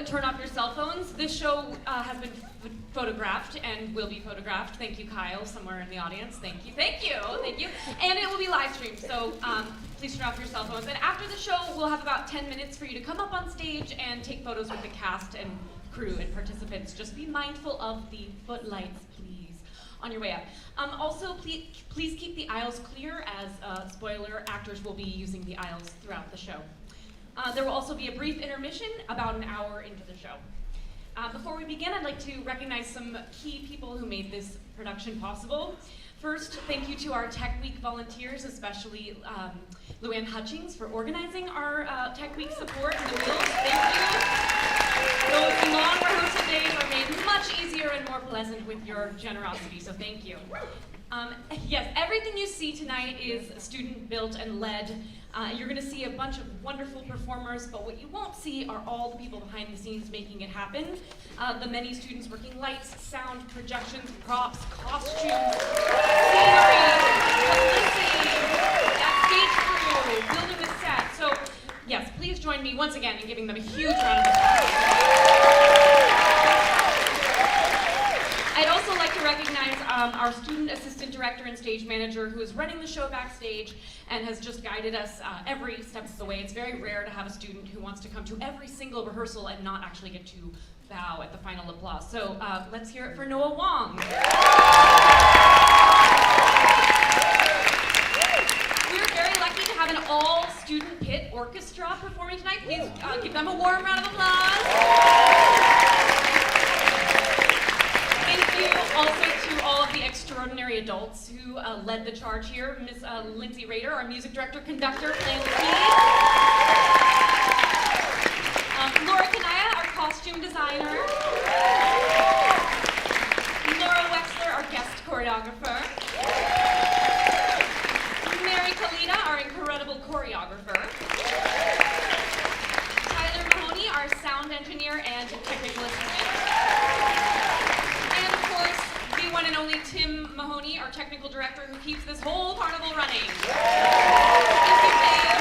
turn off your cell phones. This show has been photographed and will be photographed. Thank you, Kyle, somewhere in the audience. Thank you. And it will be live streamed, so please turn off your cell phones. And after the show, we'll have about 10 minutes for you to come up on stage and take photos with the cast and crew and participants. Just be mindful of the footlights, please, on your way up. Also, please keep the aisles clear, as spoiler, actors will be using the aisles throughout the show. There will also be a brief intermission about an hour into the show. Before we begin, I'd like to recognize some key people who made this production possible. First, thank you to our Tech Week volunteers, especially Luann Hutchings for organizing our Tech Week support in the wheels. Thank you. Those long rehearsal days are made much easier and more pleasant with your generosity, so thank you. Yes, everything you see tonight is student-built and led. You're going to see a bunch of wonderful performers, but what you won't see are all the people behind the scenes making it happen. The many students working lights, sound, projections, props, costumes, scenery, publicity, stage crew, building the set. So, yes, please join me once again in giving them a huge round of applause. I'd also like to recognize our student assistant director and stage manager who is running the show backstage and has just guided us every step of the way. It's very rare to have a student who wants to come to every single rehearsal and not actually get to bow at the final applause. So let's hear it for Noah Wong. We're very lucky to have an all-student pit orchestra performing tonight. Please give them a warm round of applause. Thank you also to all of the extraordinary adults who led the charge here. Ms. Lindsay Rader, our music director, conductor, playing the keys. Laura Kanaya, our costume designer. Laura Wexler, our guest choreographer. Mary Kalita, our incredible choreographer. Tyler Mahoney, our sound engineer and technical assistant. One and only Tim Mahoney, our technical director, who keeps this whole carnival running. Thank you, Dave.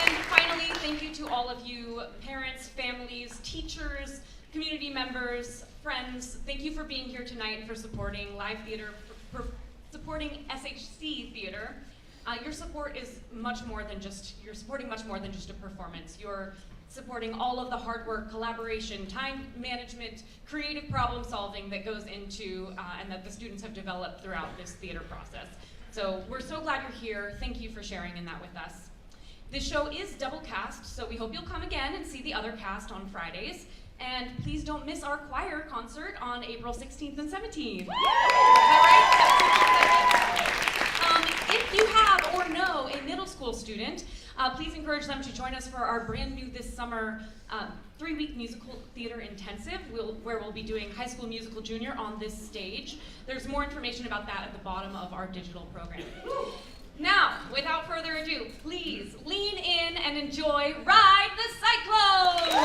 And finally, thank you to all of you, parents, families, teachers, community members, friends. Thank you for being here tonight and for supporting live theater, for supporting SHC Theater. Your support is much more than just, you're supporting much more than just a performance. You're supporting all of the hard work, collaboration, time management, creative problem solving that goes into and that the students have developed throughout this theater process. So we're so glad you're here. Thank you for sharing in that with us. This show is double cast, so we hope you'll come again and see the other cast on Fridays. And please don't miss our choir concert on April 16th and 17th. Is that right? If you have or know a middle school student, please encourage them to join us for our brand new this summer 3-week musical theater intensive, where we'll be doing High School Musical Junior on this stage. There's more information about that at the bottom of our digital program. Now, without further ado, please lean in and enjoy Ride the Cyclone!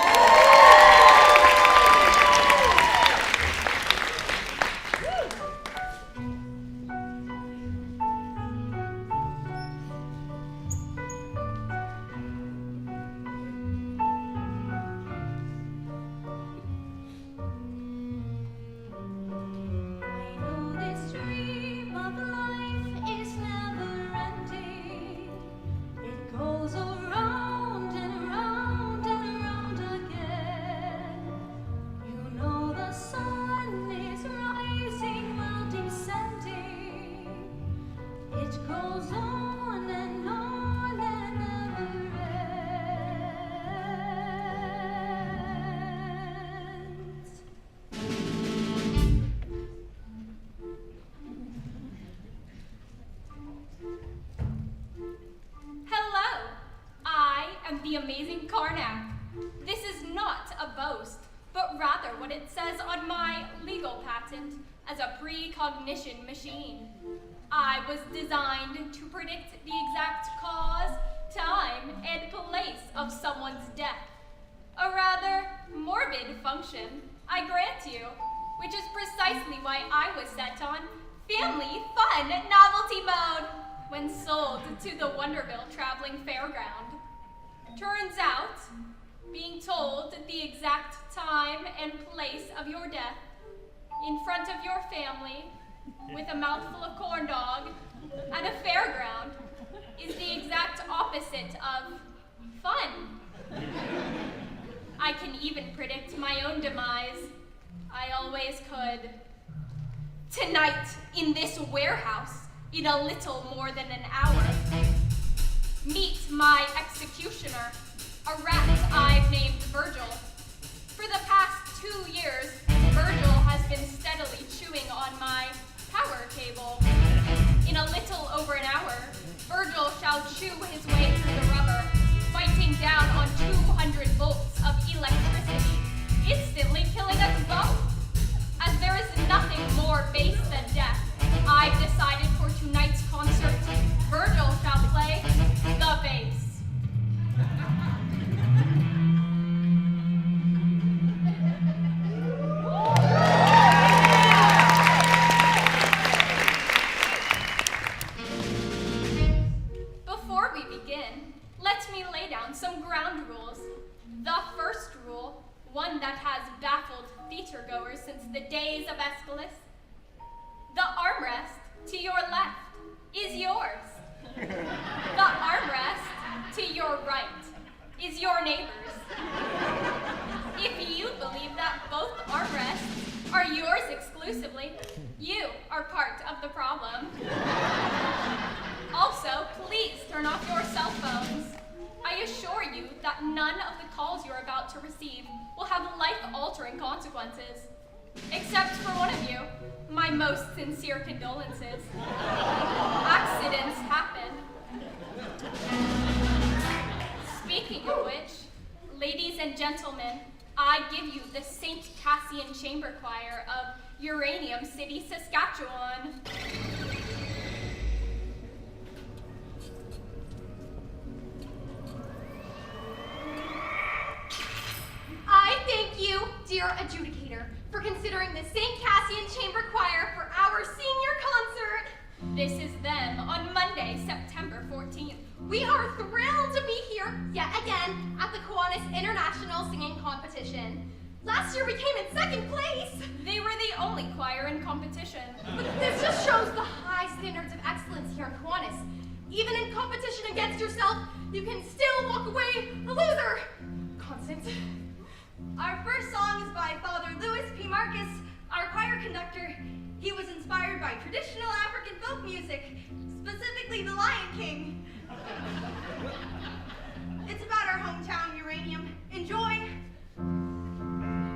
The amazing Karnak. This is not a boast, but rather what it says on my legal patent as a precognition machine. I was designed to predict the exact cause, time, and place of someone's death. A rather morbid function, I grant you, which is precisely why I was set on family fun novelty mode when sold to the Wonderville Traveling Fairground. Turns out, being told the exact time and place of your death in front of your family with a mouthful of corn dog at a fairground is the exact opposite of fun. I can even predict my own demise. I always could. Tonight, in this warehouse, in a little more than an hour, meet my executioner, a rat I've named Virgil. For the past 2 years, Virgil has been steadily chewing on my power cable. In a little over an hour, Virgil shall chew his way through the rubber, biting down on 200 volts of electricity, instantly killing us both. As there is nothing more base than death, I've decided for tonight's concert, Virgil shall play the bass. Before we begin, let me lay down some ground rules. The first rule, one that has baffled theatergoers since the days of Aeschylus. The armrest to your left is yours. The armrest to your right is your neighbor's. If you believe that both armrests are yours exclusively, you are part of the problem. Also, please turn off your cell phones. I assure you that none of the calls you're about to receive will have life-altering consequences. Except for one of you, my most sincere condolences. Accidents happen. Speaking of which, ladies and gentlemen, I give you the St. Cassian Chamber Choir of Uranium City, Saskatchewan. I thank you, dear adjudicator, for considering the St. Cassian Chamber Choir for our senior concert. This is them on Monday, September 14th. We are thrilled to be here yet again at the Kiwanis International Singing Competition. Last year we came in second place. They were the only choir in competition. But this just shows the high standards of excellence here in Kiwanis. Even in competition against yourself, you can still walk away a loser. Constance. Our first song is by Father Louis P. Marcus, our choir conductor. He was inspired by traditional African folk music, specifically the Lion King. It's about our hometown, Uranium. Enjoy!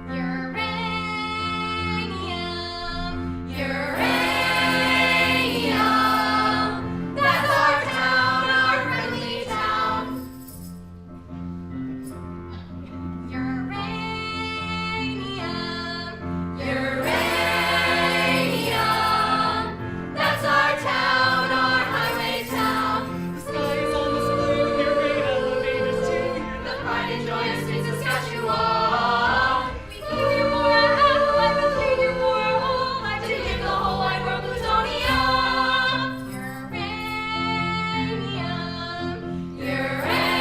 Uranium, uranium, that's our town, our friendly town. Uranium, uranium, that's our town, our highway town. The sky is almost blue, here we elevators too. The pride and joy of St. Saskatchewan. We give you more apple, I will lead you more whole, I to give the whole wide world Plutonia. Uranium, uranium,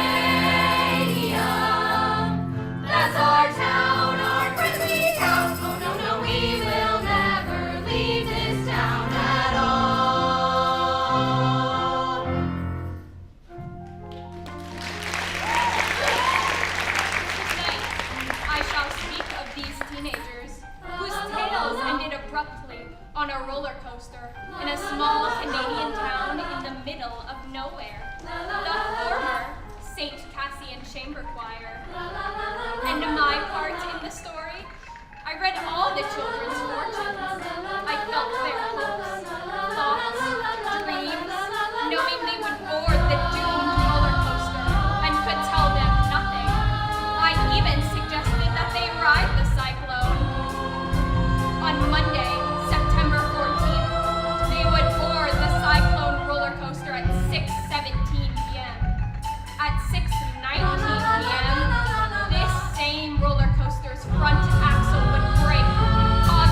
that's our town, our friendly town. Oh no, no, we will never leave this town at all. Tonight, I shall speak of these teenagers whose tales ended abruptly on a roller coaster in a small Canadian town in the middle of nowhere. The former St. Cassian Chamber Choir. And my part in the story, I read all the children's fortunes. I felt their hopes, thoughts, dreams, knowing they would board the doomed roller coaster and could tell them nothing. I even suggested that they ride the Cyclone. On Monday, September 14th, they would board the Cyclone roller coaster at 6:17 p.m. At 6:19 p.m., this same roller coaster's front axle would break, causing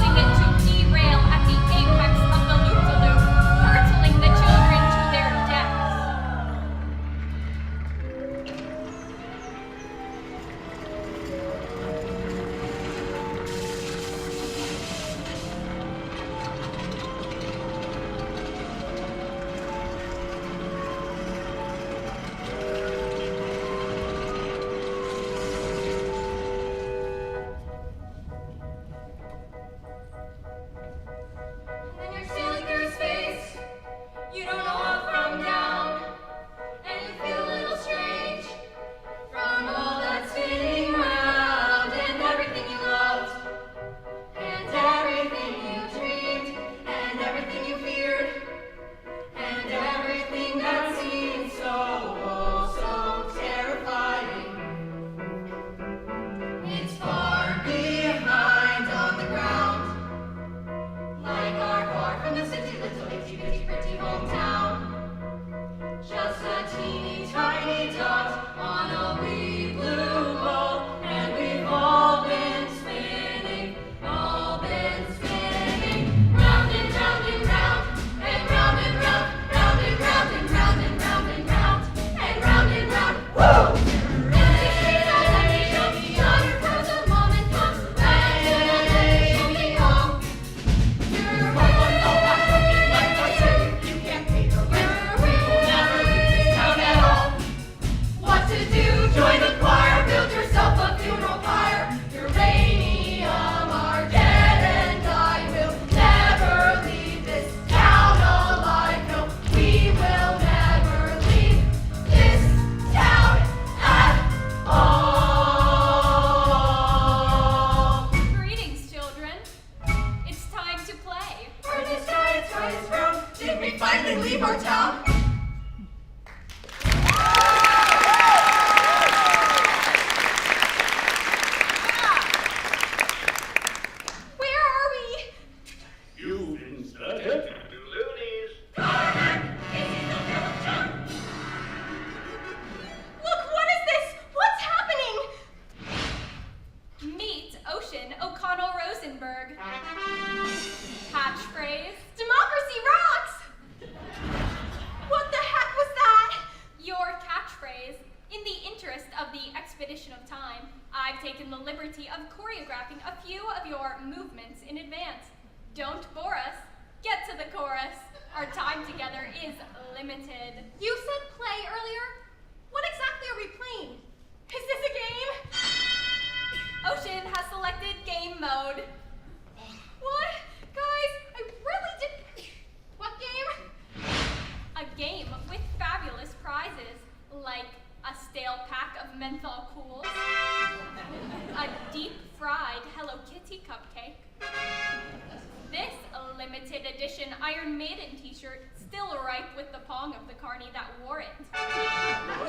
finally leave our town? Where are we? You've inserted loonies. Look, what is this? What's happening? Meet Ocean O'Connell Rosenberg. Catchphrase. Democracy rocks! What the heck was that? Your catchphrase. In the interest of the expedition of time, I've taken the liberty of choreographing a few of your movements in advance. Don't bore us. Get to the chorus. Our time together is limited. You said play earlier? What exactly are we playing? Is this a game? Ocean has selected game mode. What? Guys, I really did. What game? A game with fabulous prizes, like a stale pack of menthol cools, a deep-fried Hello Kitty cupcake, this limited edition Iron Maiden t-shirt still ripe with the pong of the carny that wore it.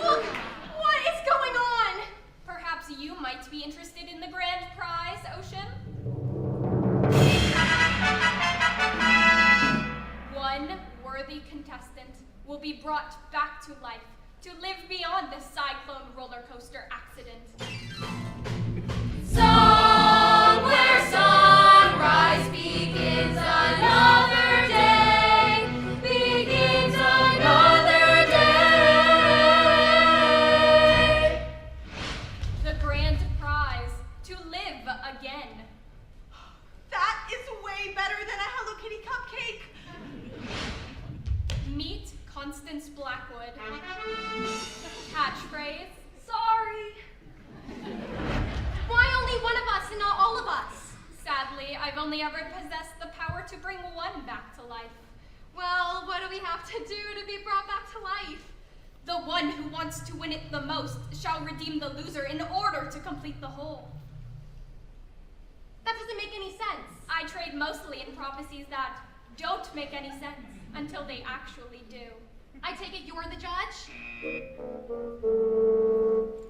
Look, what is going on? Perhaps you might be interested in the grand prize, Ocean? One worthy contestant will be brought back to life to live beyond the Cyclone roller coaster accident. Somewhere sunrise begins another day. Begins another day. The grand prize, to live again. That is way better than a Hello Kitty cupcake. Meet Constance Blackwood. Catchphrase. Sorry. Why only one of us and not all of us? Sadly, I've only ever possessed the power to bring one back to life. Well, what do we have to do to be brought back to life? The one who wants to win it the most shall redeem the loser in order to complete the whole. That doesn't make any sense. I trade mostly in prophecies that don't make any sense until they actually do. I take it you're the judge?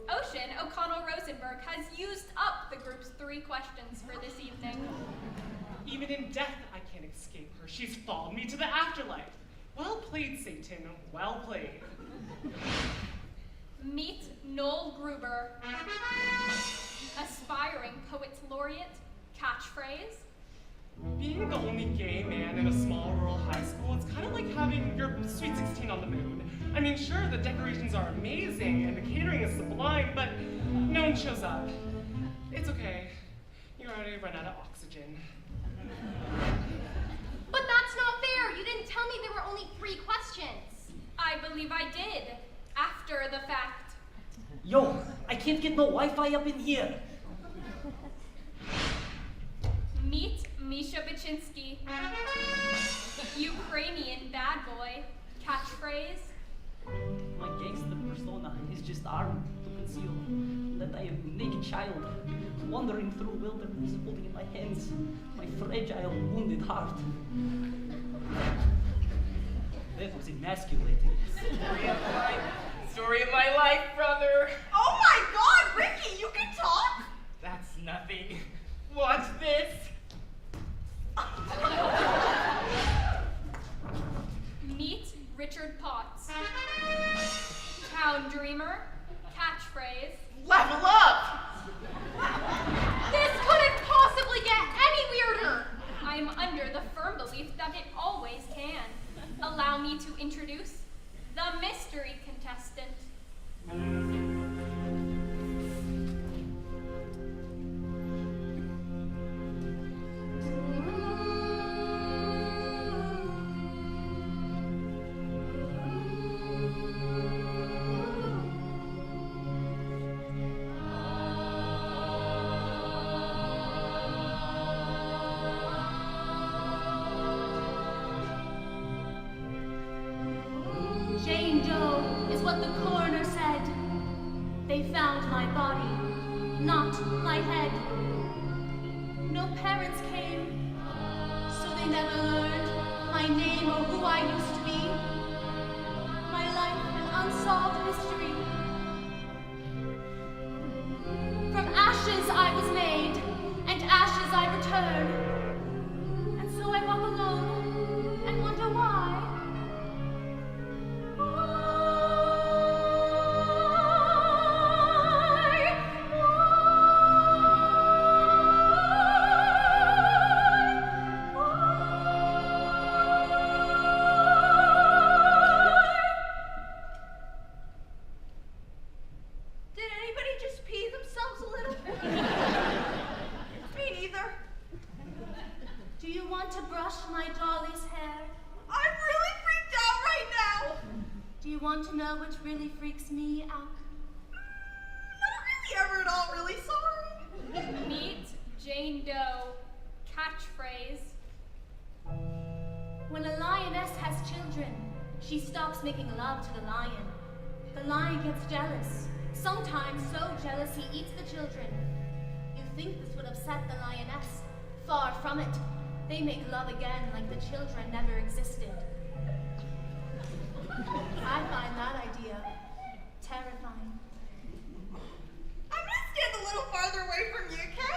Ocean O'Connell Rosenberg has used up the group's 3 questions for this evening. Even in death, I can't escape her. She's followed me to the afterlife. Well played, Satan. Well played. Meet Noel Gruber. Aspiring poet laureate. Catchphrase. Being the only gay man in a small rural high school, it's kind of like having your sweet 16 on the moon. I mean, sure, the decorations are amazing and the catering is sublime, but no one shows up. It's okay. You already run out of oxygen. But that's not fair. You didn't tell me there were only 3 questions. I believe I did. After the fact. Yo, I can't get no Wi-Fi up in here. Meet Misha Baczynski. Ukrainian bad boy. Catchphrase. My gangster persona is just armed to conceal that I am a naked child, wandering through wilderness, holding in my hands my fragile, wounded heart. That was emasculating. Story of my life, brother. Oh my god, Ricky, you can talk? That's nothing. Watch this. Meet Richard Potts. Town dreamer. Catchphrase. Level up. This couldn't possibly get any weirder. I am under the firm belief that it always can. Allow me to introduce the mystery contestant. Jane Doe is what the coroner said. They found my body, not my head. No parents came, so they never learned my name or who I used to be. My life an unsolved mystery. From ashes I was made, and ashes I return. And so I walk alone and wonder why. Did anybody just pee themselves a little? Me neither. Do you want to brush my dolly's hair? I'm really freaked out right now. Do you want to know which really freaks me out? Not really ever at all really sorry. Meet Jane Doe. Catchphrase. When a lioness has children, she stops making love to the lion. The lion gets jealous. Sometimes so jealous he eats the children. You think this would upset the lioness? Far from it. They make love again like the children never existed. I find that idea terrifying. I'm gonna stand a little farther away from you, okay?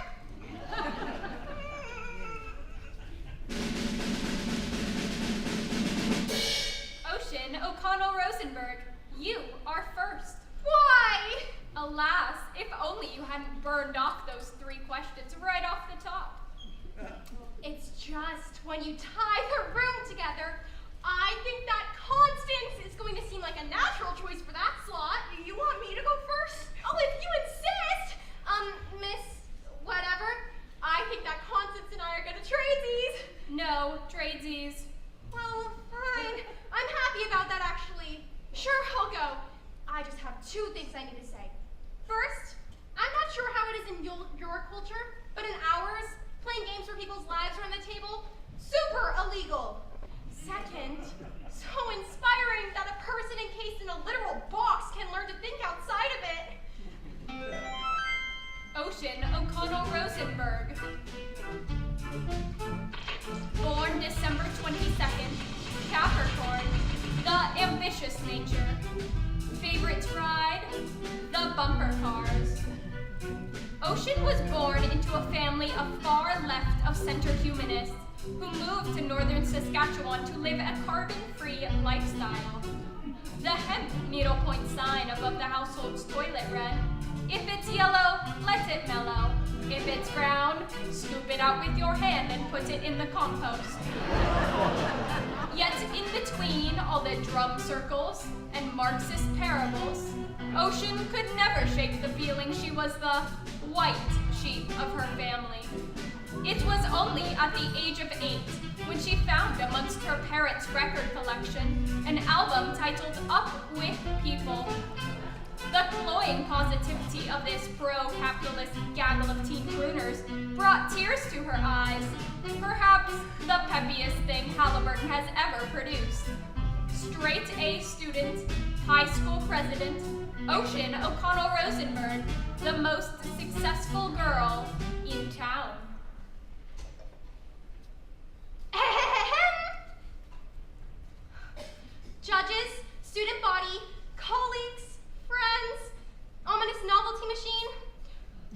Ocean O'Connell Rosenberg, you are first. Why? Alas, if only you hadn't burned off those 3 questions right off the top. It's just when you tie the room together, I think that Constance is going to seem like a natural choice for that slot. You want me to go first? Oh, if you insist! Miss whatever, I think that Constance and I are gonna trade these. No, tradesies. Well, fine. I'm happy about that, actually. Sure, I'll go. I just have 2 things I need to say. First, I'm not sure how it is in your culture, but in ours, playing games where people's lives are on the table, super illegal. Second, so inspiring that a person encased in a literal box can learn to think outside of it. Ocean O'Connell Rosenberg. Born December 22nd, Capricorn, the ambitious nature. Favorite ride? The bumper cars. Ocean was born into a family of far left of center humanists who moved to northern Saskatchewan to live a carbon-free lifestyle. The hemp needlepoint sign above the household's toilet read, "If it's yellow, let it mellow. If it's brown, scoop it out with your hand and put it in the compost." Yet in between all the drum circles and Marxist parables, Ocean could never shake the feeling she was the white sheep of her family. It was only at the age of 8 when she found amongst her parents' record collection an album titled Up With People. The cloying positivity of this pro-capitalist gaggle of teen crooners brought tears to her eyes, perhaps the peppiest thing Halliburton has ever produced. Straight A student, high school president, Ocean O'Connell Rosenberg, the most successful girl in town. Judges, student body, colleagues, friends, ominous novelty machine.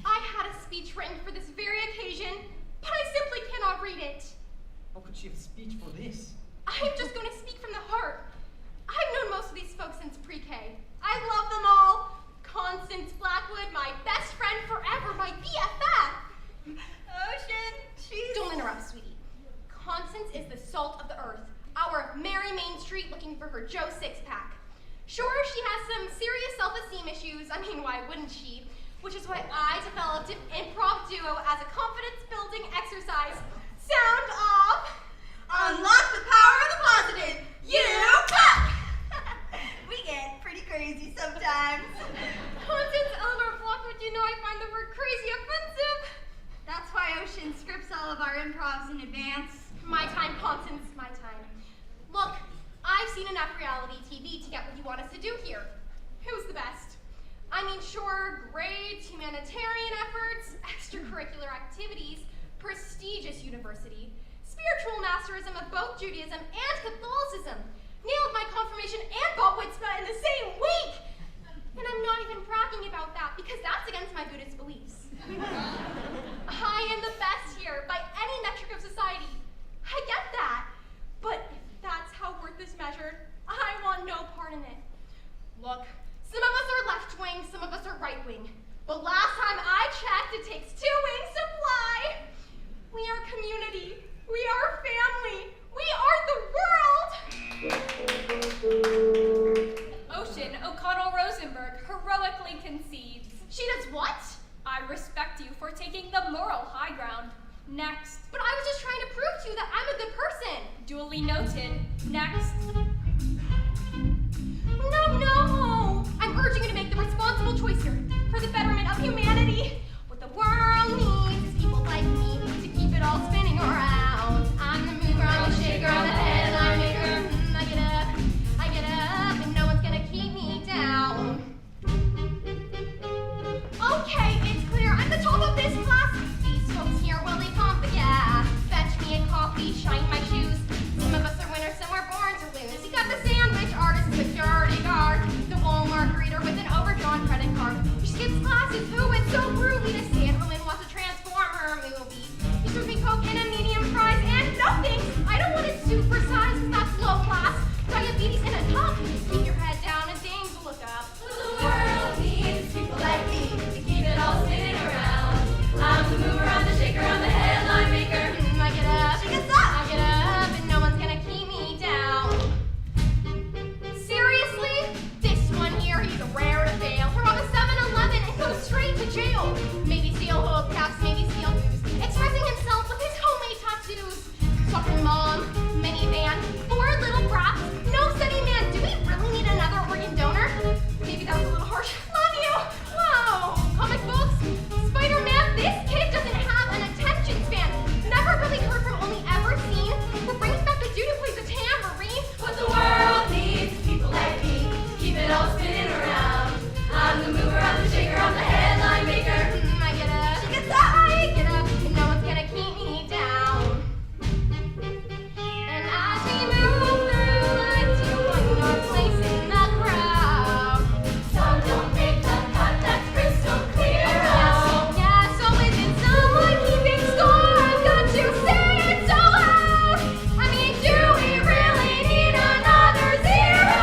I had a speech written for this very occasion, but I simply cannot read it. How could she have speech for this? I'm just going to speak from the heart. I've known most of these folks since pre-K. I love them all. Constance Blackwood, my best friend forever, my BFF. Ocean, she's... Don't interrupt, sweetie. Constance is the salt of the earth, our Mary Main Street looking for her Joe six-pack. Sure, she has some serious self-esteem issues. I mean, why wouldn't she? Which is why I developed an improv duo as a confidence-building exercise. Sound off! Unlock the power of the positive. You pop! We get pretty crazy sometimes. Constance Eleanor Blackwood, you know I find the word crazy offensive. That's why Ocean scripts all of our improvs in advance. My time, Constance, my time. Look, I've seen enough reality TV to get what you want us to do here. Who's the best? I mean, sure, grades, humanitarian efforts, extracurricular activities, prestigious university, spiritual masterism of both Judaism and Catholicism. Nailed my confirmation and bar mitzvah in the same week. And I'm not even bragging about that because that's against my Buddhist beliefs. I am the best here by any metric of society. I get that. But if that's how worth is measured, I want no part in it. Look, some of us are left wing, some of us are right wing. But last time I checked, it takes 2 wings to fly. We are community. We are family. We are the world. Ocean O'Connell Rosenberg heroically concedes. She does what? I respect you for taking the moral high ground. Next. But I was just trying to prove to you that I'm a good person. Duly noted. Next. No. I'm urging you to make the responsible choice here for the betterment of humanity. What the world needs is people like me to keep it all spinning around. I'm the mover, I'm the shaker, I'm the headline maker. I get up, and no one's gonna keep me down. Okay, it's clear. I'm the top of this class. These folks here, well, they pump the gas. Fetch me a coffee, shine my shoes. Some of us are winners, some were born to lose. You got the sandwich artist, the security guard, the Walmart greeter with an overdrawn credit card. She skips classes, ooh, it's so groovy. The Sandwoman wants to transform her movie. You serve me Coke and a medium fries, and no thanks. I don't want it supersized, 'cause that's low class. Diabetes in a cup. Keep your head down and things will look up. The world needs people like me to keep it all spinning around. I'm the mover, I'm the shaker, I'm the headline maker. I get up, She gets up. I get up, and no one's gonna keep me down. Seriously? This one here, he's a rare to fail. Throw up a 7-Eleven and go straight to jail. Maybe steal hubcaps, maybe steal booze. Expressing himself with his homemade tattoos. Soccer mom, minivan, 4 little brats. No steady man, do we really need another organ donor? Maybe that was a little harsh. Love you! Wow! Comic books? Spider-Man? This kid doesn't have an attention span. Never really heard from, only ever seen. We're bringing back the dude who plays the tambourine. What the world needs is people like me to keep it all spinning around. I'm the mover, I'm the shaker, I'm the headline maker. I get up. She gets up. I get up, and no one's gonna keep me down. And as we move through life to one more place in the crowd. So don't make the cut, that's crystal clear. Yeah, so isn't someone keeping score? I've got to say it so loud. I mean, do we really need another zero?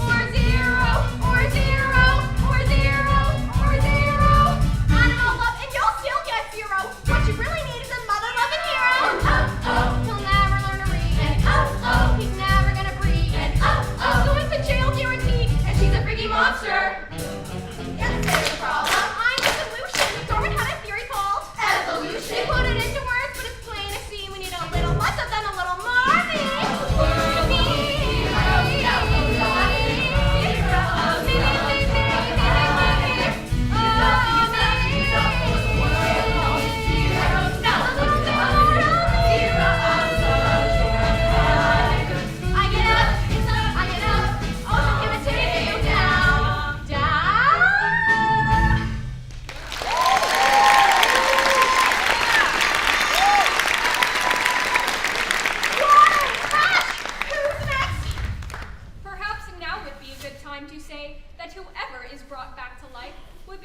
Or zero, or zero, or zero, or zero. Animal love, and you'll still get 0. What you really need is a mother-loving hero. He'll never learn to read. And he's never gonna breathe. And going to jail guaranteed. And she's a freaky monster. Yes, there's a problem. I'm the solution. Darwin had a theory called Evolution. They put it into words, but it's plain to see we need a little less of them, a little more of me. I get up, ocean's gonna take you down, down. Who's next? Perhaps now would be a good time to say that whoever is brought back to life will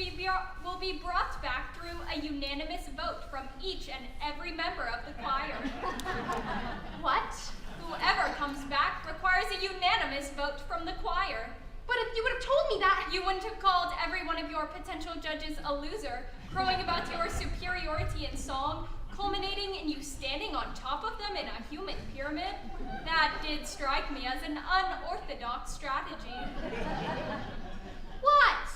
be brought back through a unanimous vote from each and every member of the choir. What? Whoever comes back requires a unanimous vote from the choir. But if you would have told me that. You wouldn't have called every one of your potential judges a loser, crowing about your superiority in song, culminating in you standing on top of them in a human pyramid. That did strike me as an unorthodox strategy. What?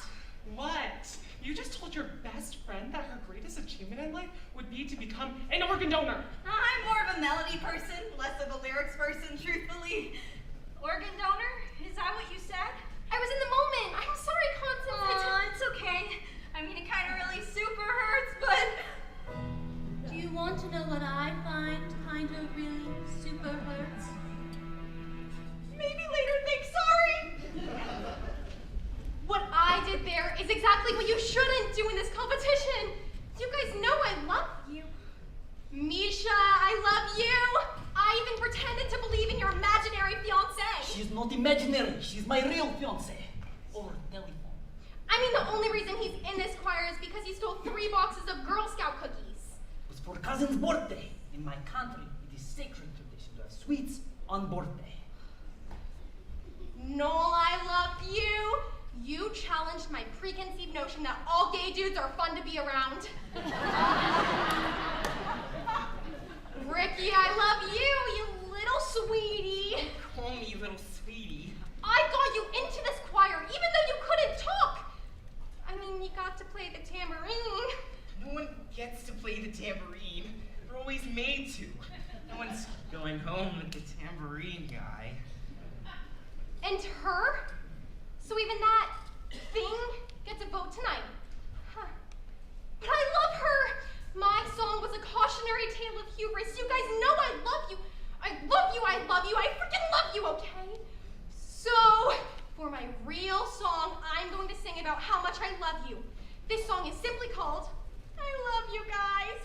What? You just told your best friend that her greatest achievement in life would be to become an organ donor. I'm more of a melody person, less of a lyrics person, truthfully. Organ donor? Is that what you said? I was in the moment. I'm sorry, Constance. It's okay. I mean, it kind of really super hurts, but... Do you want to know what I find kind of really super hurts? Maybe later, thanks, sorry! What I did there is exactly what you shouldn't do in this competition. You guys know I love you. Misha, I love not imaginary. She's my real fiancé. Over telephone. I mean, the only reason he's in this choir is because he stole 3 boxes of Girl Scout cookies. It was for cousin's birthday. In my country, it is sacred tradition to have sweets on birthday. Noel, I love you. You challenged my preconceived notion that all gay dudes are fun to be around. Ricky, I love you, you little sweetie. Call me little sweetie. I got you into this choir even though you couldn't talk. I mean, you got to play the tambourine. No one gets to play the tambourine. They're always made to. No one's going home with the tambourine guy. And her? So even that thing gets a vote tonight. Huh. But I love her. My song was a cautionary tale of hubris. You guys know I love you. I love you, I love you, I freaking love you, okay? So, for my real song, I'm going to sing about how much I love you. This song is simply called, I Love You Guys.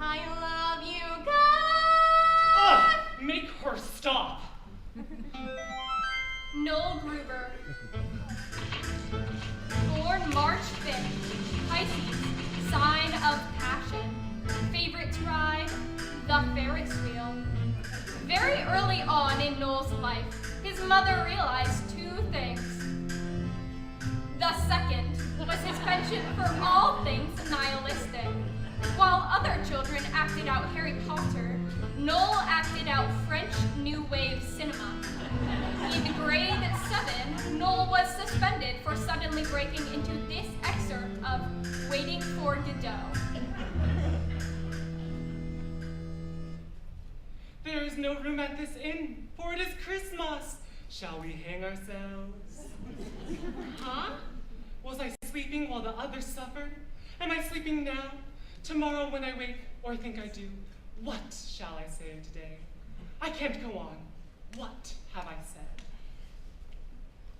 I love you guys. Ugh! Make her stop! Noel Gruber. Born March 5th, Pisces, sign of passion. Favorite to ride, the Ferris wheel. Very early on in Noel's life, his mother realized 2 things. The second was his penchant for all things nihilistic. While other children acted out Harry Potter, Noel acted out French New Wave cinema. In grade 7, Noel was suspended for suddenly breaking into this excerpt of Waiting for Godot. There is no room at this inn, for it is Christmas. Shall we hang ourselves? Huh? Was I sleeping while the others suffered? Am I sleeping now? Tomorrow when I wake, or think I do, what shall I say today? I can't go on. What have I said?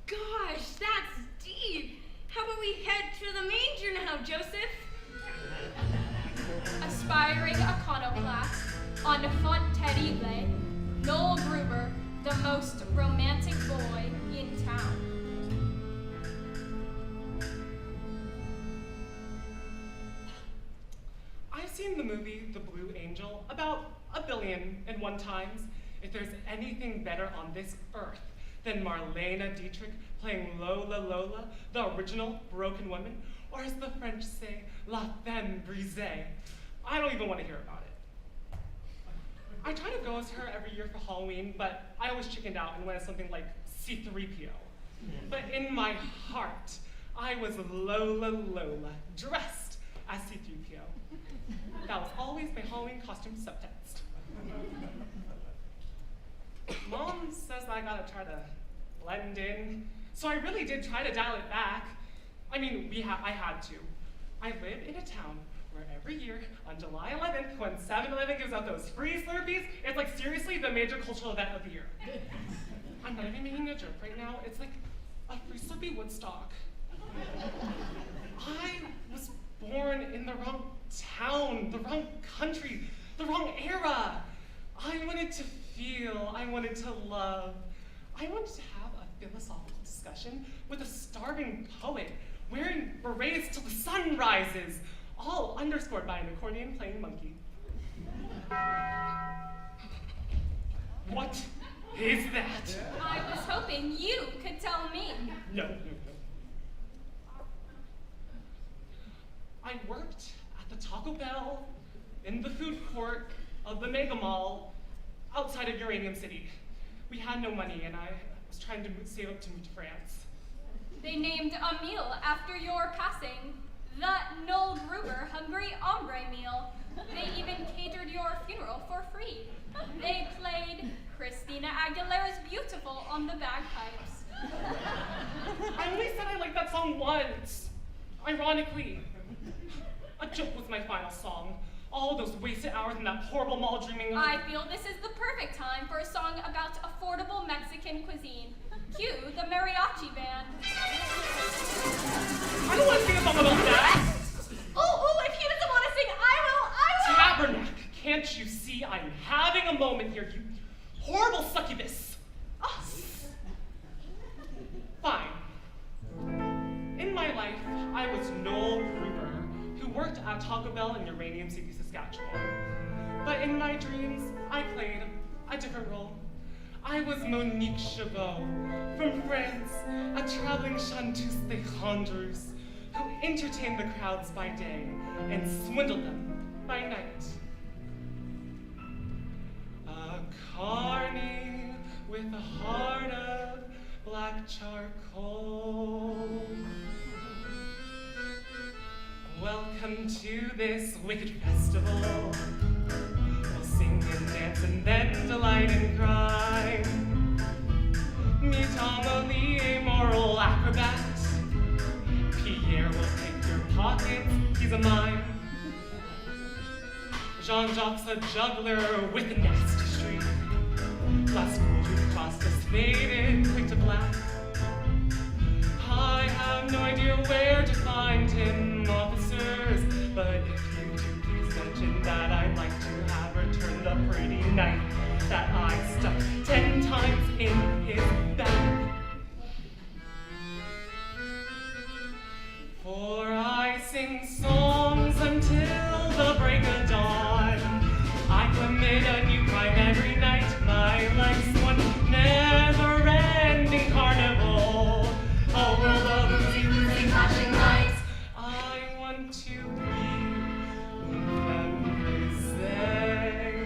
Gosh, that's deep. How about we head to the manger now, Joseph? Aspiring iconoclast, on Font Terrible, Noel Gruber, the most romantic boy in town. I've seen the movie The Blue Angel about 1,000,000,001 times. If there's anything better on this earth than Marlene Dietrich playing Lola Lola, the original broken woman, or as the French say, La Femme Brisée, I don't even want to hear about it. I try to go as her every year for Halloween, but I always chickened out and went as something like C-3PO. But in my heart, I was Lola Lola, dressed as C-3PO. That was always my Halloween costume subtext. Mom says I gotta try to blend in, so I really did try to dial it back. I mean, I had to. I live in a town where every year on July 11th, when 7-Eleven gives out those free Slurpees, it's like seriously the major cultural event of the year. I'm not even making a joke right now. It's like a free Slurpee Woodstock. I was born in the wrong town, the wrong country, the wrong era. I wanted to feel, I wanted to love. I wanted to have a philosophical discussion with a starving poet wearing berets till the sun rises, all underscored by an accordion playing monkey. What is that? I was hoping you could tell me. No. I worked at the Taco Bell in the food court of the Mega Mall outside of Uranium City. We had no money and I was trying to save up to move to France. They named a meal after your passing, the Noel Gruber Hungry Ombre meal. They even catered your funeral for free. They played Christina Aguilera's Beautiful on the bagpipes. I only said I liked that song once. Ironically, a joke was my final song. All those wasted hours in that horrible mall dreaming of— I feel this is the perfect time for a song about affordable Mexican cuisine. Cue the mariachi band. I don't want to sing a song about that! Oh, if he doesn't want to sing, I will! Tabernacle, can't you see I'm having a moment here? You horrible succubus. Oh, Fine. In my life, I was Noel Gruber, who worked at Taco Bell in Uranium City, Saskatchewan. But in my dreams, I played a different role. I was Monique Chabot from France, a traveling chanteuse des conjures who entertained the crowds by day and swindled them by night. A carny with a heart of black charcoal. Welcome to this wicked festival. We'll sing and dance and then delight in crime. Meet Amelie, a moral acrobat. Pierre will pick your pockets, he's a mime. Jean-Jacques a juggler with a nasty streak. Last quarter cost us faded, quick to black. I have no idea where to find him, officers, but if you do, please mention that I'd like to have returned the pretty knife that I stuck 10 times in his back. For I sing songs until the break of dawn. I commit a new crime every night. My life's one never-ending carnival. A world of oozy flashing lights. I want to be une femme brisée.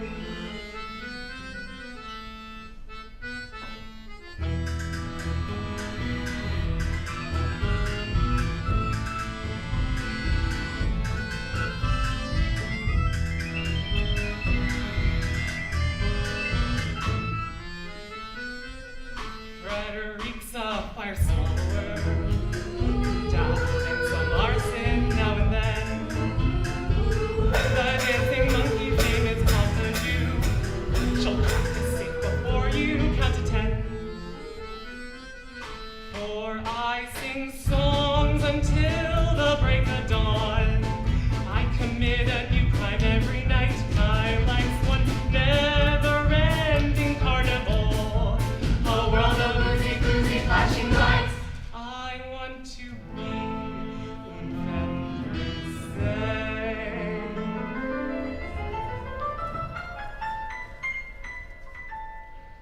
Frederick's a fire swallower, dabbled in some arson now and then. The dancing monkey's name is Contagieux. She'll crack the safe before you count to 10. For I sing songs until the break of dawn. I commit a new crime every night. My life's one never-ending carnival. A world of oozy flashing lights. I want to be une femme brisée.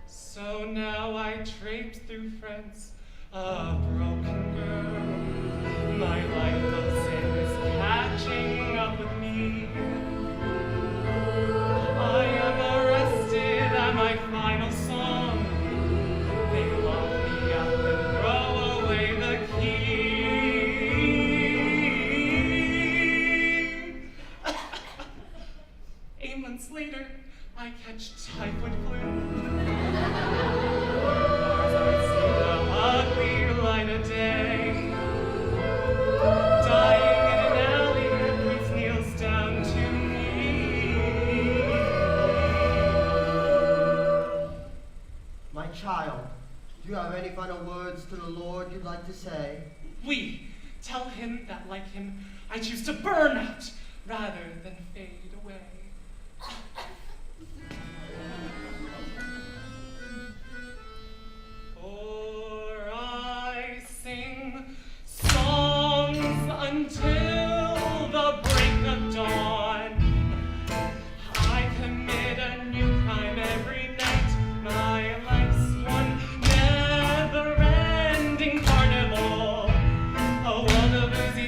So now I traipse through France, a broken girl. My life of sin is catching up with me. I am arrested at my final song. They lock me up and throw away the key. 8 months later, I catch typhoid flu. Bars I see the ugly light of day. Dying in an alley, a priest kneels down to me. My child, do you have any final words to the Lord you'd like to say? We tell him that, like him, I choose to burn out rather than fade away. For I sing songs until the break of dawn. I commit a new crime every night. My life's one never-ending carnival. A world of oozy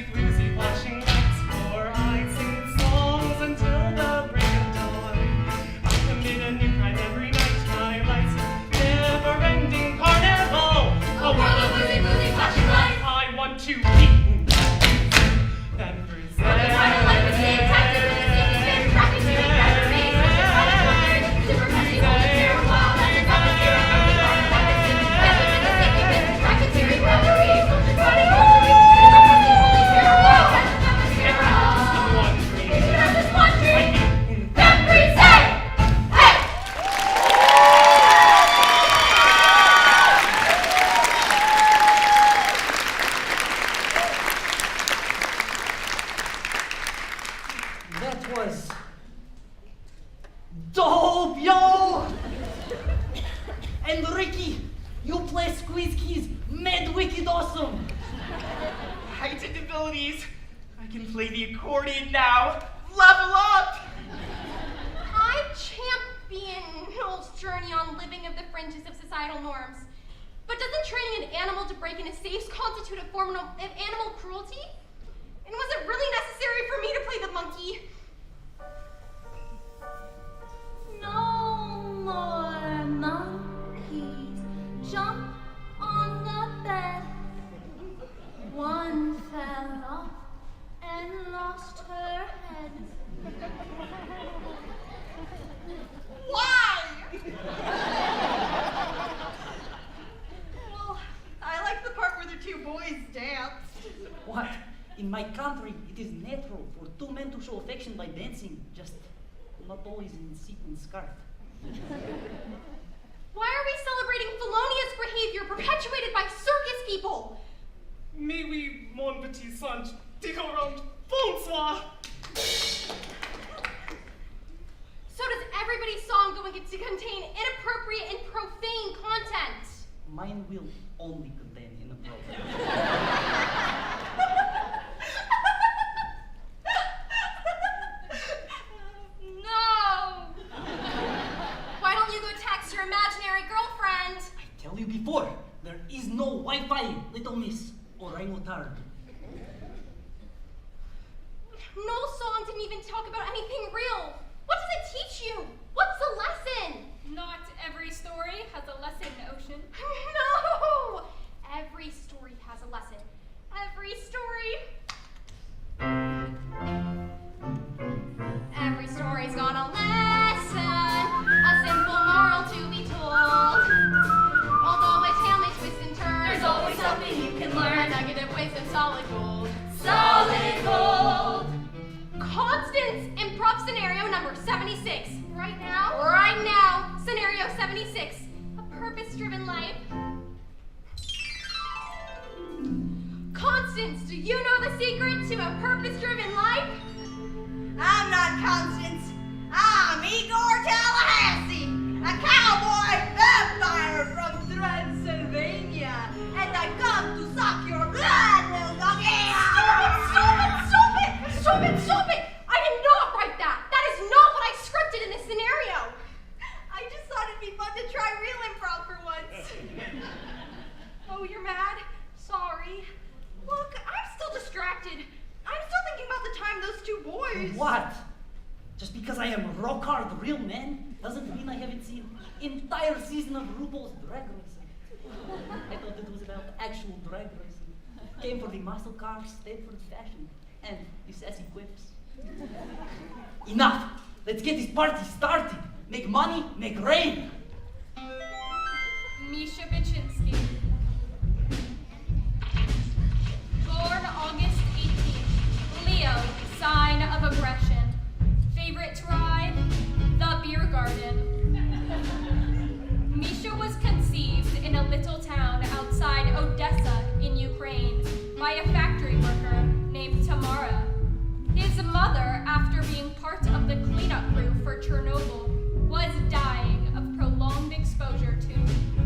flashing lights. For I sing songs until And Ricky, you play Squeeze Keys mad wicked awesome. Heightened abilities. I can play the accordion now. Level up! I champion Noel's journey on living of the fringes of societal norms. But doesn't training an animal to break into safes constitute a form of animal cruelty? And was it really necessary for me to play the monkey? No more monkeys jump on the bed. One fell off and lost her head. Why? Well, I like the part where the two boys danced. What? In my country, it is natural for two men to show affection by dancing, just not always in sequin skirt. Why are we celebrating felonious behavior perpetuated by circus people? Mais oui, mon petit singe. Dicorant. Bonsoir. So does everybody's song going to contain inappropriate and profane content? Mine will only contain inappropriate. No! Why don't you go text your imaginary girlfriend? I tell you before, there is no Wi-Fi, little miss, or I will tard. Noel's song didn't even talk about anything real. What does it teach you? What's the lesson? Not every story has a lesson, Ocean. No! Every story has a lesson. Every story. Every story's got a lesson, a simple moral to be told. Although its tale may twist and turn, There's always something you can learn. Negative waste of solid gold. Solid gold. Constance, improv scenario number 76. Right now? Right now. Scenario 76. A purpose-driven life. Constance, do you know the secret to a purpose-driven life? I'm not Constance. I'm Igor Tallahassee, a cowboy vampire from Transylvania, and I've come to suck your blood, little doggy. Stop it! I did not write that. That is not what I scripted in this scenario. I just thought it'd be fun to try real improv for once. Oh, you're mad? Sorry. Look, I'm still distracted. I'm still thinking about the time those two boys. What? Just because I am rock hard real man doesn't mean I haven't seen entire season of RuPaul's Drag Racing. I thought it was about actual drag racing. Came for the muscle cars, stayed for the fashion, and the sassy quips. Enough! Let's get this party started. Make money, make rain. Misha Baczynski. Born August 18th. Leo, sign of aggression. Favorite tribe? The beer garden. Misha was conceived in a little town outside Odessa in Ukraine by a factory worker named Tamara. His mother, after being part of the cleanup crew for Chernobyl, was dying of prolonged exposure to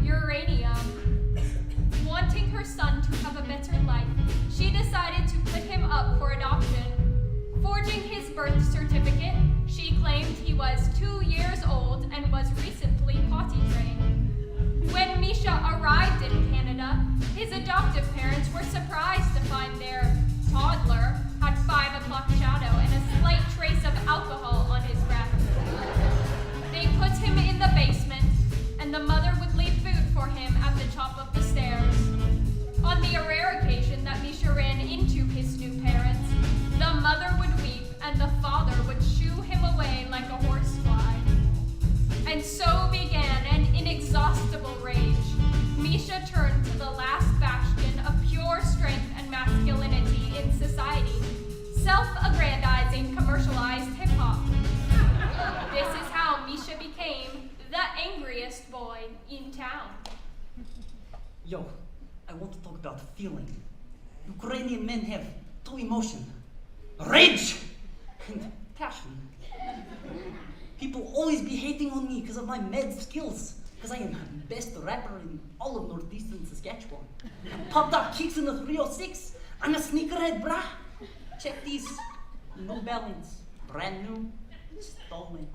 uranium. Wanting her son to have a better life, she decided to put him up for adoption. Forging his birth certificate, she claimed he was 2 years old and was recently potty trained. When Misha arrived in Canada, his adoptive parents were surprised to find their toddler had 5 o'clock shadow and a slight trace of alcohol on his breath. They put him in the basement, and the mother would leave food for him at the top of the stairs. On the rare occasion that Misha ran into his new parents, the mother would weep and the father would shoo him away like a horsefly. And so began an inexhaustible rage. Misha turned to the last bastion of pure strength and masculinity in society, self-aggrandizing commercialized hip-hop. This is how Misha became the angriest boy in town. Yo, I want to talk about feeling. Ukrainian men have 2 emotions. Rage and passion. People always be hating on me because of my mad skills. because I am the best rapper in all of northeastern Saskatchewan. Popped up kicks in the 306. I'm a sneakerhead, brah. Check these. New Balance. Brand new. Stolen.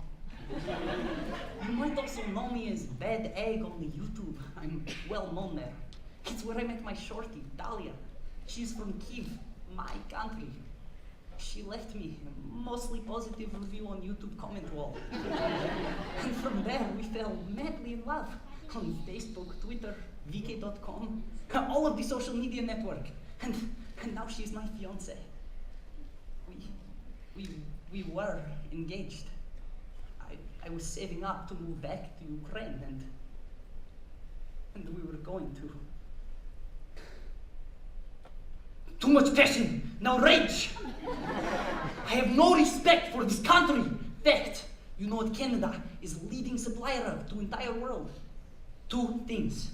You might also know me as Bad Egg on the YouTube. I'm well known there. It's where I met my shorty, Dalia. She's from Kiev, my country. She left me a mostly positive review on YouTube comment wall. And from there, we fell madly in love on Facebook, Twitter, VK.com, all of the social media network. And now she's my fiance. We were engaged. I was saving up to move back to Ukraine, and we were going to. Too much passion, now rage! I have no respect for this country. Fact, you know what Canada is leading supplier of to entire world? 2 things,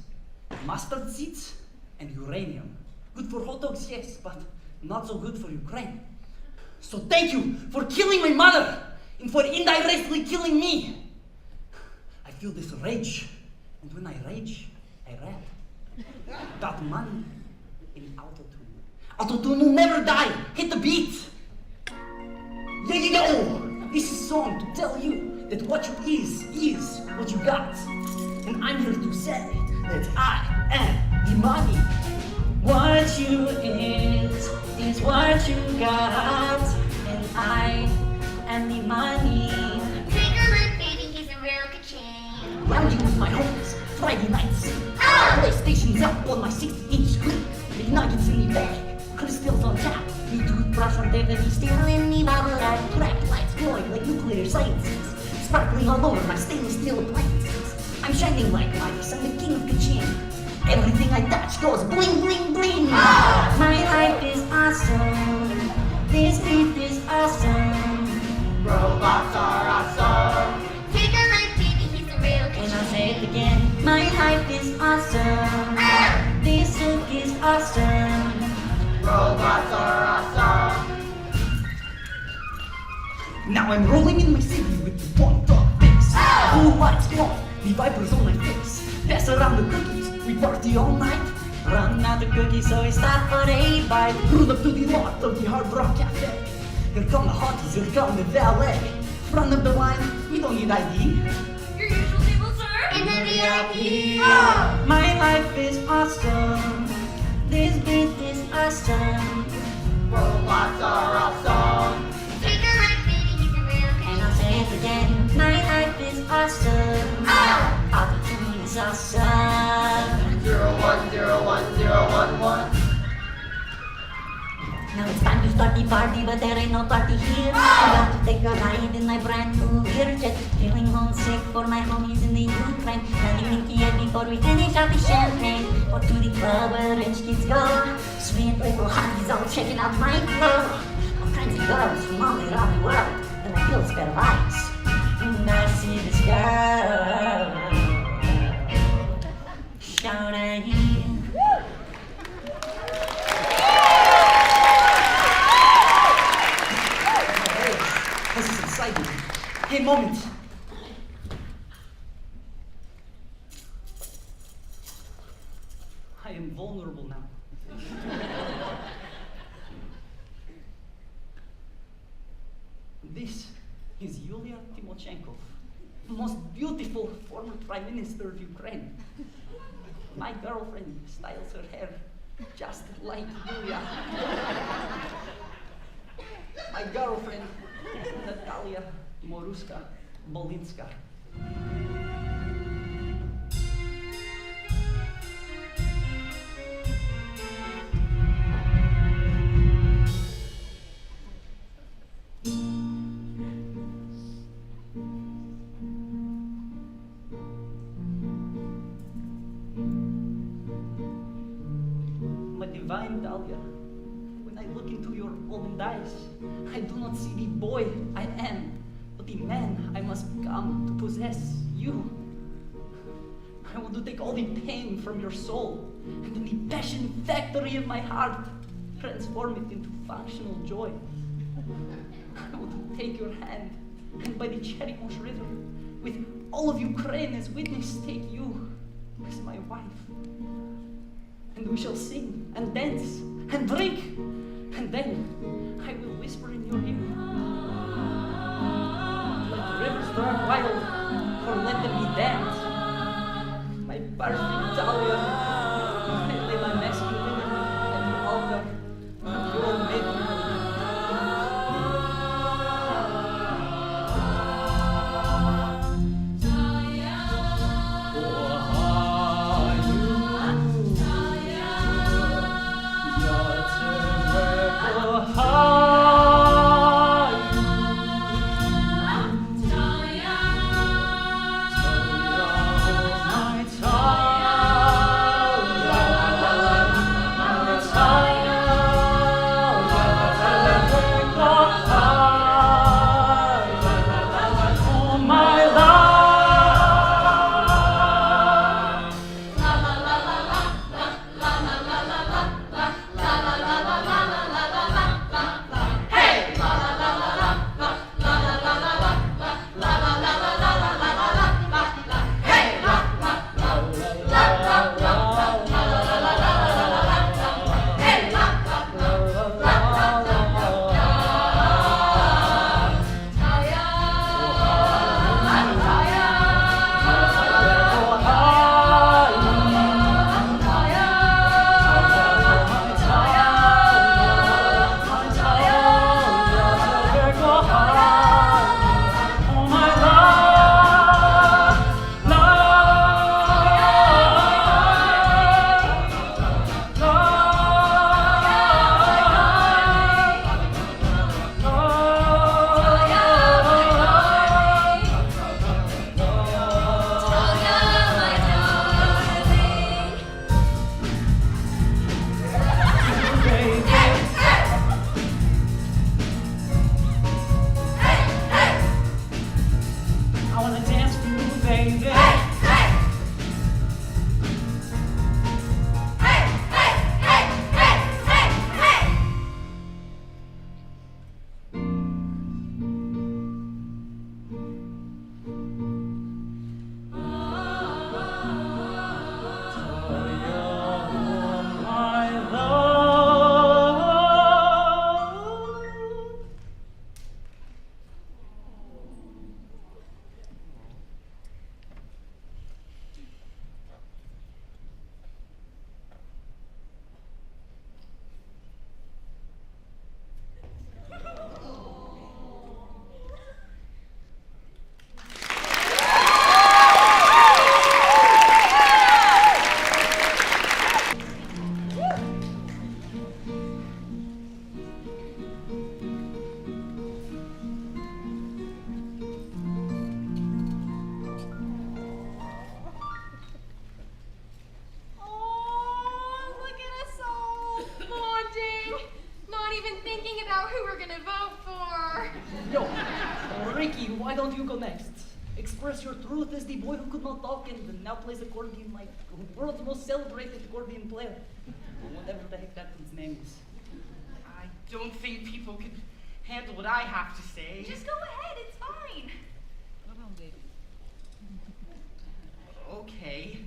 mustard seeds and uranium. Good for hot dogs, yes, but not so good for Ukraine. So thank you for killing my mother and for indirectly killing me. I feel this rage, and when I rage, I rap. Got money in autotune. Autotune will never die. Hit the beat. Yo! This is a song to tell you that what you is what you got. And I'm here to say that I am the money. What you is what you got. And I am the money. Cigarette baby, he's a real ka-ching. Lounging with my homies, Friday nights. PlayStation's up on my 60-inch screen. Big nuggets in the bag, crystals on tap. Me toothbrush on DVD, still in the bubble wrap. Cracked lights glowing like nuclear sciences. Sparkling all over my stainless steel appliances. I'm shining like Midas, I'm the king of ka-ching. Everything I touch goes bling, bling, bling. My life is awesome. This beat is awesome. Robots are awesome. Cigarette baby, he's a real And I'll ka-ching. say it again. My life is awesome. This look is awesome. Robots are awesome. Now I'm rolling in my city with the one dog fix. Blue lights glowing, the vipers on my face. Pass around the cookies, we party all night. Run out of cookies, so we stop for a bite. Roll up to the lot of the Hard Rock Cafe. Here come the hotties, here come the valet. Front of the line, we don't need ID. Your usual table, sir? In the VIP. My life is awesome. This beat is awesome. Robots are awesome. Cigarette baby, he's a real And I'll ka-ching. say it again. My life is awesome. Autotune is awesome. 010111. Now it's time to start the party, but there ain't no party here. I got to take a ride in my brand new Learjet. Feeling homesick for my homies in the Ukraine. Telling Nicky Ed before we finish out the champagne. Or to the club where rich kids go. Sweet little hotties all checking out my flow. All kinds of girls from all around the world. And I feel spare vibes. And I see this girl. Shout at him. This is exciting. Hey, moment. I am vulnerable now. This is Yulia Tymoshenko, the most beautiful former Prime Minister of Ukraine. My girlfriend styles her hair just like Yulia. My girlfriend, Natalia Moruska Bolinska. My divine Dahlia, when I look into your almond eyes, I do not see the boy I am, but the man I must become to possess you. I want to take all the pain from your soul and in the passion factory of my heart, transform it into functional joy. I want to take your hand and by the Cherry River with all of Ukraine as witness take you as my wife. And we shall sing and dance and drink, and then I will whisper in your ear. Let the rivers run wild, or let them be damned. My perfect Talia, I lay my masculinity at the altar of your maidenhood. Why don't you go next? Express your truth as the boy who could not talk and now plays accordion like the world's most celebrated accordion player. Whatever the heck that dude's name is. I don't think people can handle what I have to say. Just go ahead, it's fine. Okay.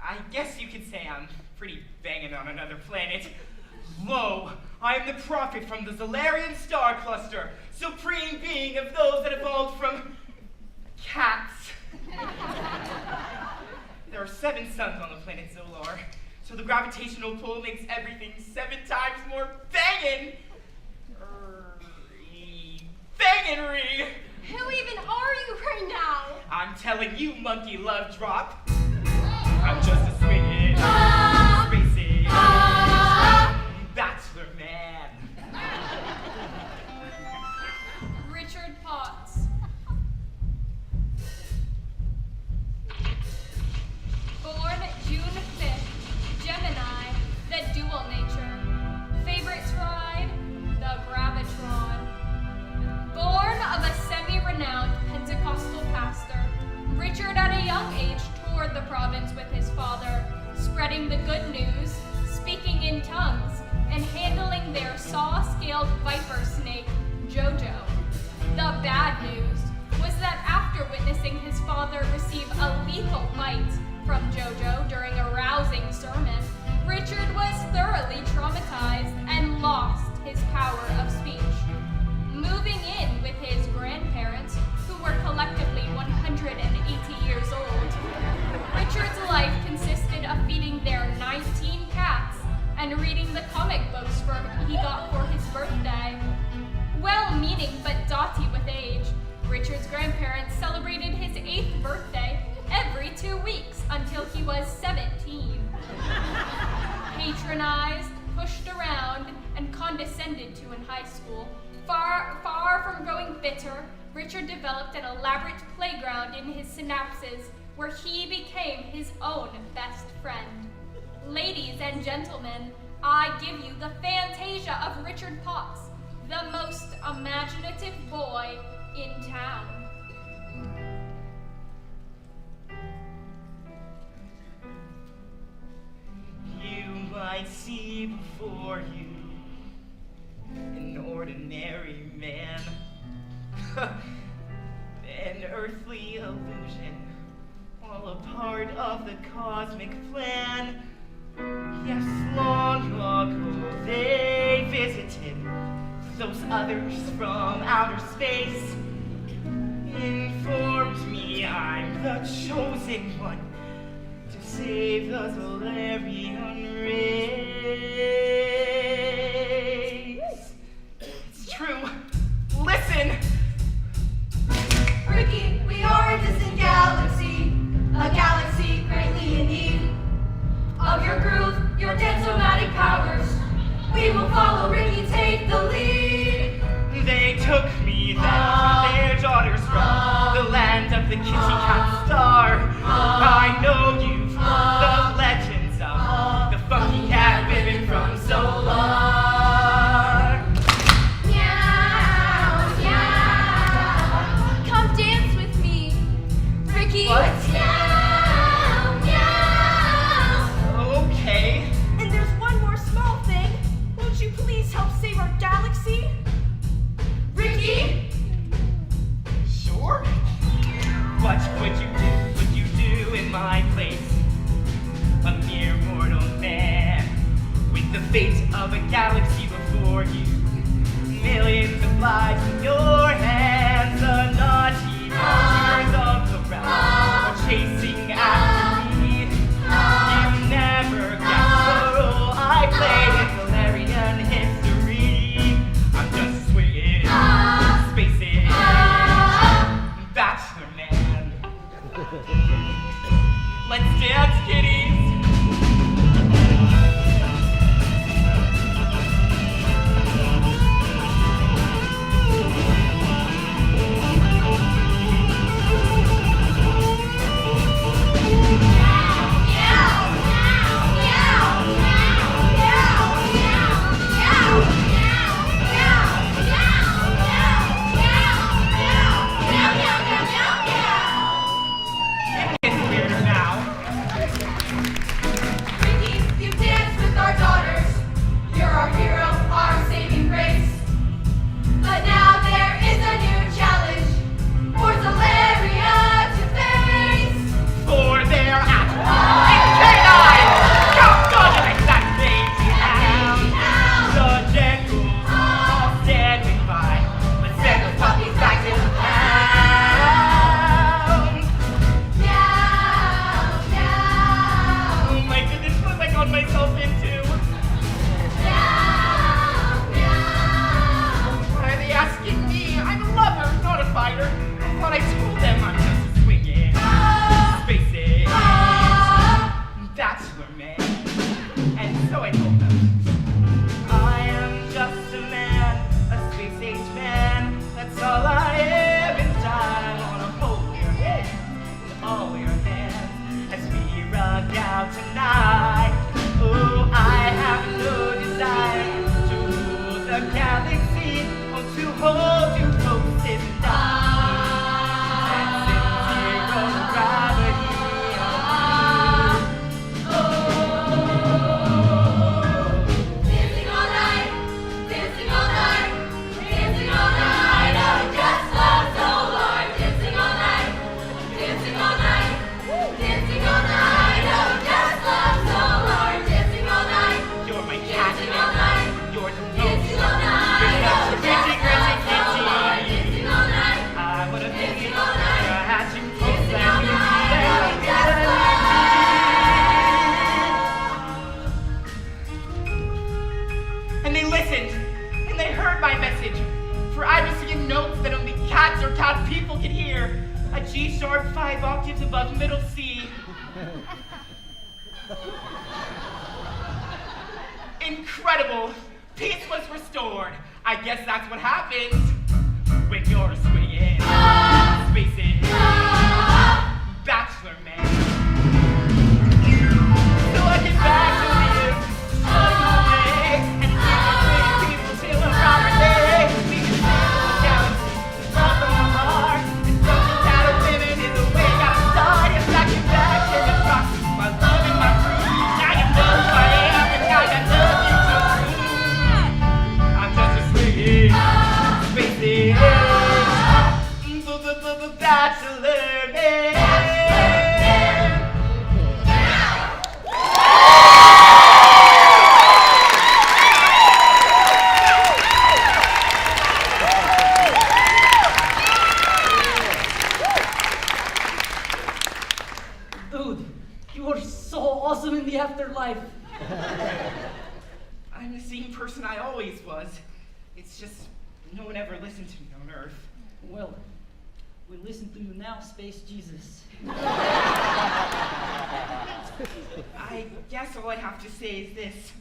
I guess you could say I'm pretty banging on another planet. Lo, I am the prophet from the Zalarian star cluster, supreme being of those that evolved from cats. There are 7 suns on the planet Zolar, so the gravitational pull makes everything 7 times more bangin'. Bangery! Who even are you right now? I'm telling you, monkey love drop. I'm just a swinging, spacey, bachelor man. Richard Potts. Born June 5th, Gemini, the dual nature. Favorite ride, the Gravitron. Born of a semi-renowned Pentecostal pastor, Richard at a young age toured the province with his father, spreading the good news, speaking in tongues, and handling their saw-scaled viper snake, Jojo. The bad news was that after witnessing his father receive a lethal bite from Jojo during a rousing sermon, Richard was thoroughly traumatized and lost his power of speech. Moving in with his grandparents, who were collectively 180 years old, Richard's life consisted of feeding their 19 cats and reading the comic books he got for his birthday. Well-meaning but doughty with age, Richard's grandparents celebrated his 8th birthday every 2 weeks until he was 17. Patronized, pushed around, and condescended to in high school, far from growing bitter, Richard developed an elaborate playground in his synapses where he became his own best friend. Ladies and gentlemen, I give you the Fantasia of Richard Potts, the most imaginative boy in town. You might see before you an ordinary man, an earthly illusion, all a part of the cosmic plan. Yes, long ago they visited those others from outer space, informed me I'm the chosen one to save the Solarian race. It's true. Listen! Ricky, we are a distant galaxy, a galaxy greatly in need of your groove, your danzomatic powers. We will follow Ricky, take the lead. They took me then to their daughters from the land of the kitty cat star. I know you've heard the legends of the funky cat women from so far. Meow, meow. Come dance with me, Ricky. What? Meow, meow. Okay. And there's one more small thing. Won't you please help save our galaxy? Ricky? Sure. What would you do in my place? A mere mortal man with the fate of a galaxy before you. Millions of lives in your hands. A naughty monsters all around are chasing after me. You never guess the role I play in Valerian history. I'm just swinging spaces. Bachelor man. Let's dance, kitties. It's weirder now. octaves above middle C. Incredible! Peace was restored. I guess that's what happens when you're swinging. Spacing. Bachelor man. So I get back to live away and see people till a proper day. We can sing galaxy, love from the heart. And something that a women is the way I start. Yes, I get back to the rock. My love and my fruit. Now you know who I am, and now I love you too. I'm just a swinging, spacing, bachelor man. Dude, you are so awesome in the afterlife. I'm the same person I always was. It's just no one ever listened to me on Earth. Well, we listen to you now, Space Jesus. I guess all I have to say is this.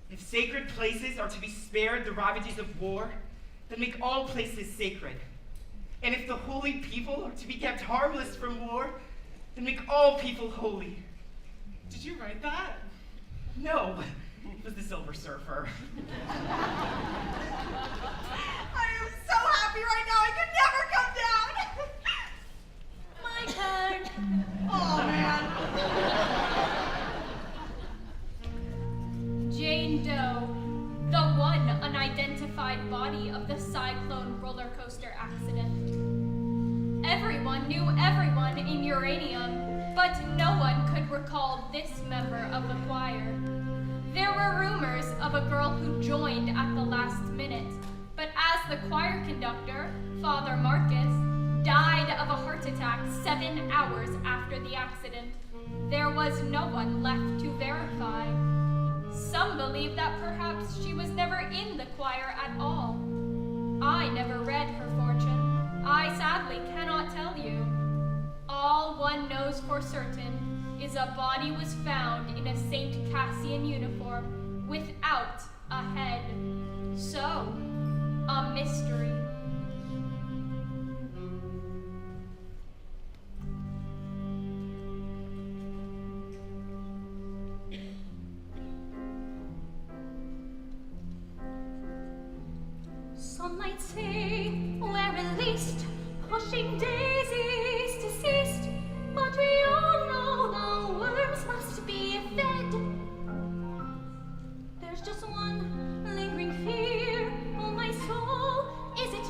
If sacred places are to be spared the ravages of war, then make all places sacred. And if the holy people are to be kept harmless from war, then make all people holy. Did you write that? No, it was the Silver Surfer. I am so happy right now. I could never come down. My turn. Oh, man. Jane Doe, the one unidentified body of the Cyclone roller coaster accident. Everyone knew everyone in Uranium, but no one could recall this member of the choir. There were rumors of a girl who joined at the last minute, but as the choir conductor, Father Marcus, died of a heart attack 7 hours after the accident, there was no one left to verify. Some believe that perhaps she was never in the choir at all. I never read her fortune. I sadly cannot tell you. All one knows for certain is a body was found in a St. Cassian uniform without a head. So, a mystery. Some might say we're released, pushing daisies to cease, but we all know the worms must be fed. There's just one lingering fear, oh my soul, is it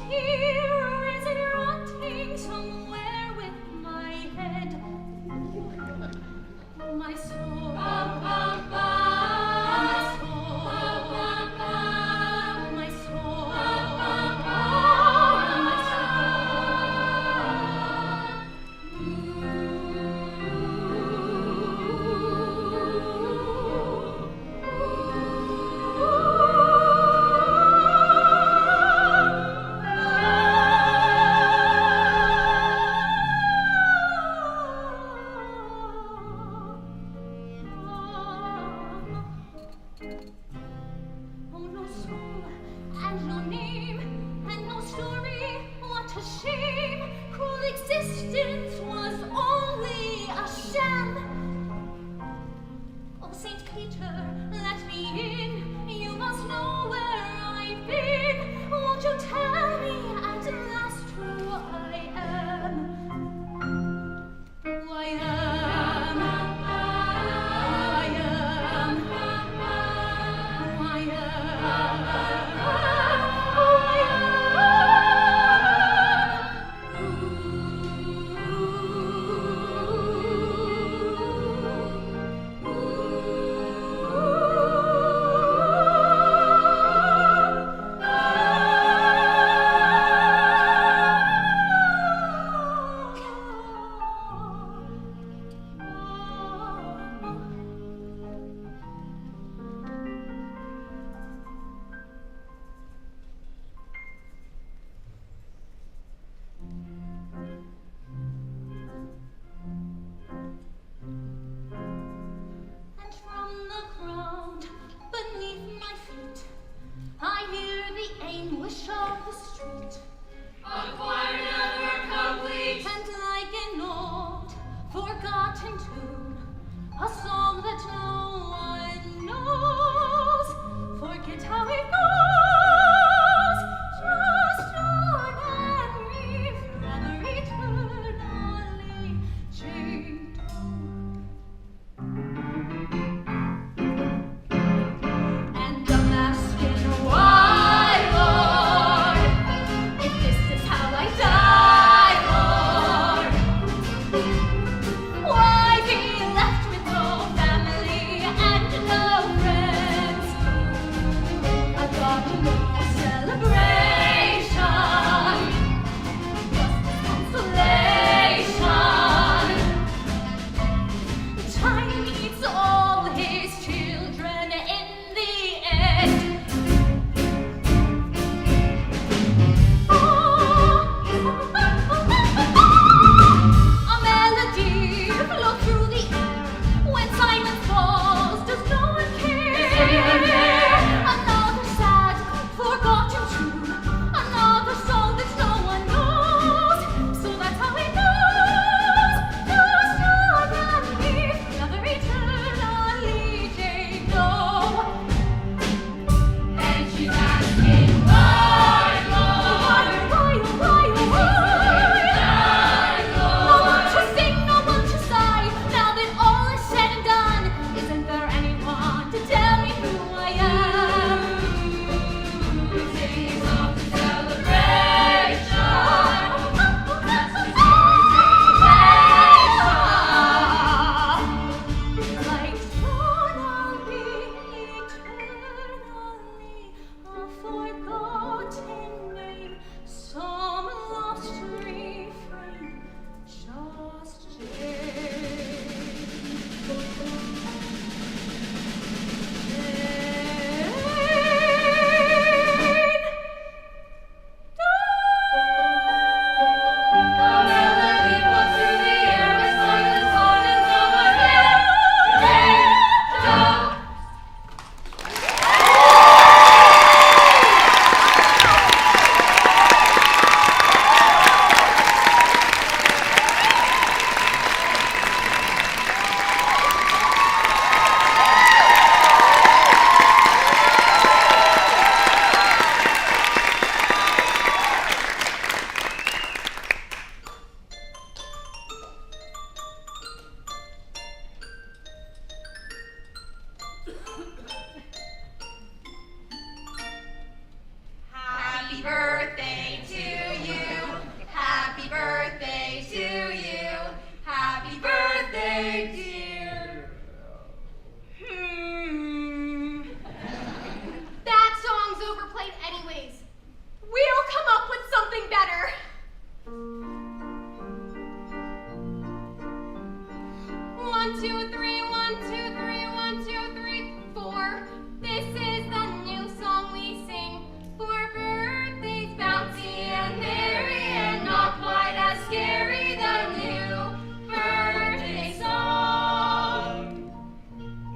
1, 2, 3, 1, 2, 3, 1, 2, 3, 4. This is the new song we sing for birthdays, bouncy and merry, and not quite as scary. The new birthday song.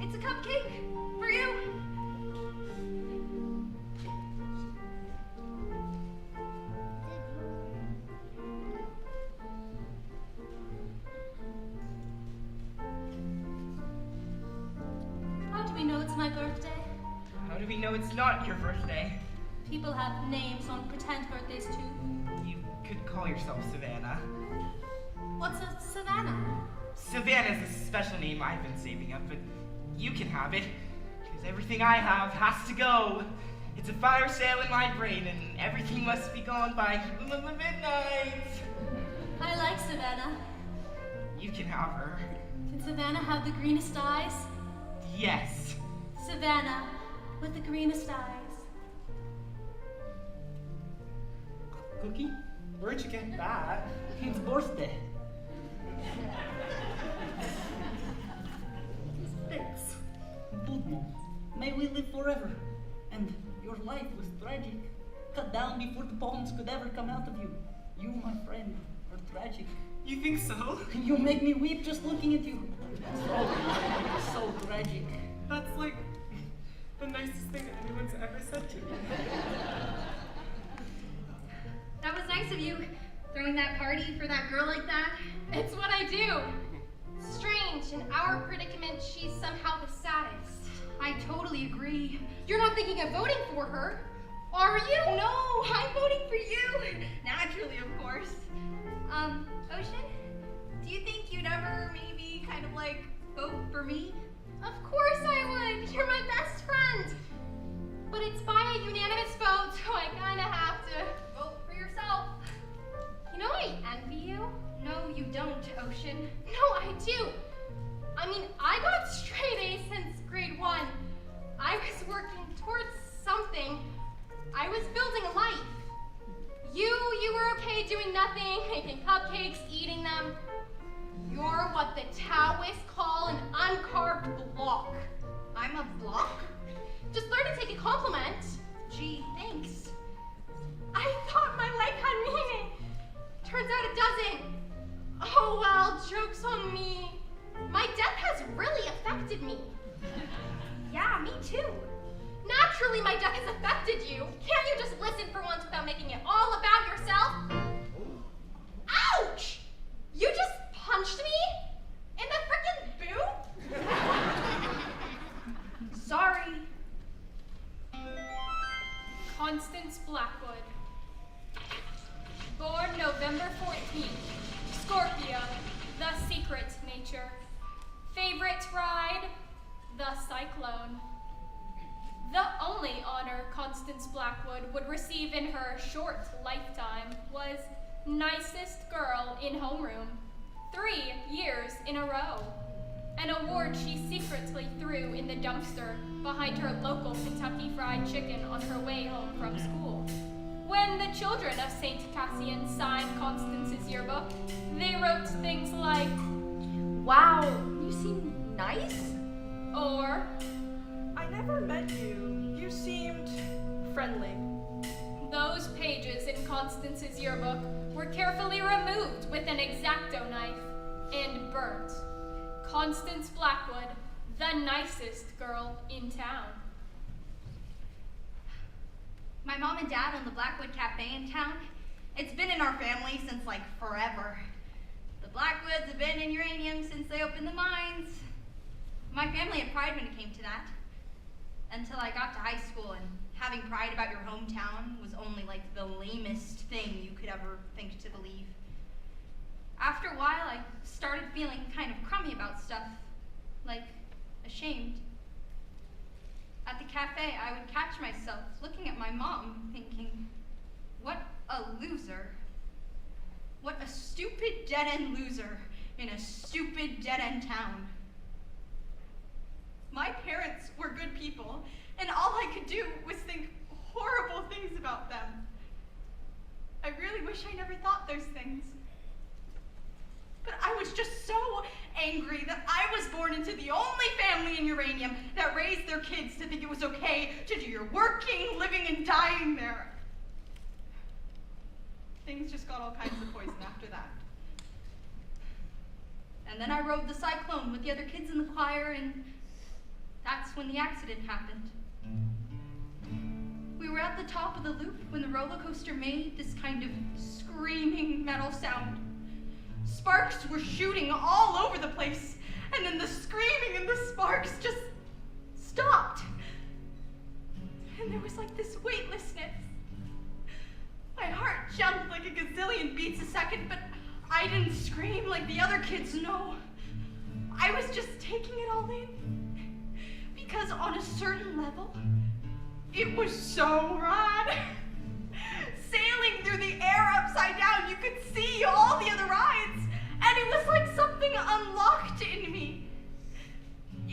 It's a cupcake for you. How do we know it's my birthday? How do we know it's not your birthday? People have names on pretend birthdays too. You could call yourself Savannah. What's a Savannah? Savannah's a special name I've been saving up, but you can have it. Because everything I have has to go. It's a fire sale in my brain, and everything must be gone by midnight. I like Savannah. You can have her. Can Savannah have the greenest eyes? Yes. Savannah with the greenest eyes. Cookie? Where'd you get that? It's birthday. Thanks. Good mom. May we live forever. And your life was tragic. Cut down before the bones could ever come out of you. You, my friend, are tragic. You think so? You make me weep just looking at you. So tragic. That's like the nicest thing anyone's ever said to me. That was nice of you, throwing that party for that girl like that. It's what I do. Strange, in our predicament, she's somehow the saddest. I totally agree. You're not thinking of voting for her, are you? No, I'm voting for you. Naturally, of course. Ocean, do you think you'd ever maybe kind of like vote for me? Of course I would. You're my best friend. But it's by a unanimous vote, so I kind of have to vote for yourself. You know I envy you. No, you don't, Ocean. No, I do. I mean, I got straight A's since grade 1. I was working towards something. I was building a life. You were okay doing nothing, making cupcakes, eating them. You're what the Taoists call an uncarved block. I'm a block? Just learn to take a compliment. Gee, thanks. I thought my life had meaning. Turns out it doesn't. Oh well, joke's on me. My death has really affected me. Yeah, me too. Naturally, my death has affected you. Can't you just listen for once without making it all about yourself? Ouch! You just punched me? In the frickin' boob? Sorry. Constance Blackwood. Born November 14th. Scorpio, the secret nature. Favorite ride, the Cyclone. The only honor Constance Blackwood would receive in her short lifetime was nicest girl in homeroom, 3 years in a row. An award she secretly threw in the dumpster behind her local Kentucky Fried Chicken on her way home from school. When the children of St. Cassian signed Constance's yearbook, they wrote things like, Wow, you seem nice? or, I never met you. You seemed friendly. those pages in Constance's yearbook were carefully removed with an X-Acto knife and burnt. Constance Blackwood, the nicest girl in town. My mom and dad own the Blackwood Cafe in town. It's been in our family since like forever. The Blackwoods have been in uranium since they opened the mines. My family had pride when it came to that. Until I got to high school, and having pride about your hometown was only like the lamest thing you could ever think to believe. After a while, I started feeling kind of crummy about stuff, like ashamed. At the cafe, I would catch myself looking at my mom, thinking, what a loser. What a stupid dead-end loser in a stupid dead-end town. My parents were good people, and all I could do was think horrible things about them. I really wish I never thought those things. But I was just so angry that I was born into the only family in Uranium that raised their kids to think it was okay to do your working, living, and dying there. Things just got all kinds of poison after that. And then I rode the Cyclone with the other kids in the choir, and that's when the accident happened. We were at the top of the loop when the roller coaster made this kind of screaming metal sound. Sparks were shooting all over the place, and then the screaming and the sparks just stopped. And there was like this weightlessness. My heart jumped like a gazillion beats a second, but I didn't scream like the other kids, no. I was just taking it all in. Because on a certain level, it was so rad. Sailing through the air upside down, you could see all the other rides, and it was like something unlocked in me.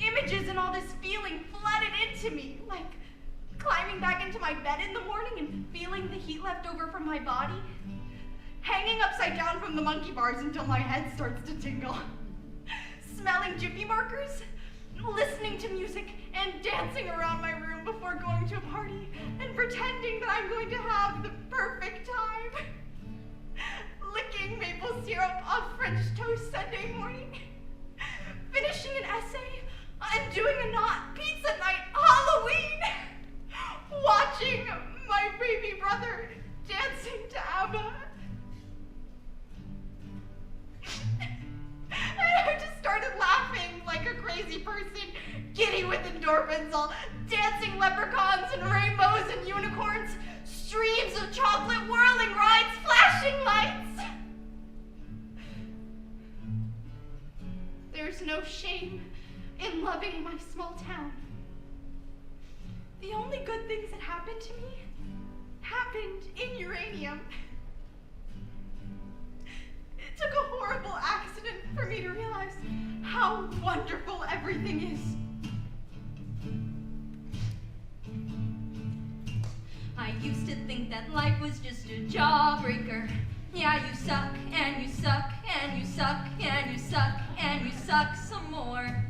Images and all this feeling flooded into me, like climbing back into my bed in the morning and feeling the heat left over from my body, hanging upside down from the monkey bars until my head starts to tingle, smelling Jiffy markers, listening to music, and dancing around my room before going to a party and pretending that I'm going to have the perfect time. Licking maple syrup off French toast Sunday morning, finishing an essay, undoing a knot pizza night Halloween, watching my baby brother dancing to ABBA. And I just started laughing like a crazy person, giddy with endorphins, all dancing leprechauns and rainbows and unicorns, streams of chocolate whirling rides, flashing lights. There's no shame in loving my small town. The only good things that happened to me happened in Uranium. It took a horrible accident for me to realize how wonderful everything is. I used to think that life was just a jawbreaker. Yeah, you suck, and you suck, and you suck, and you suck, and you suck some more.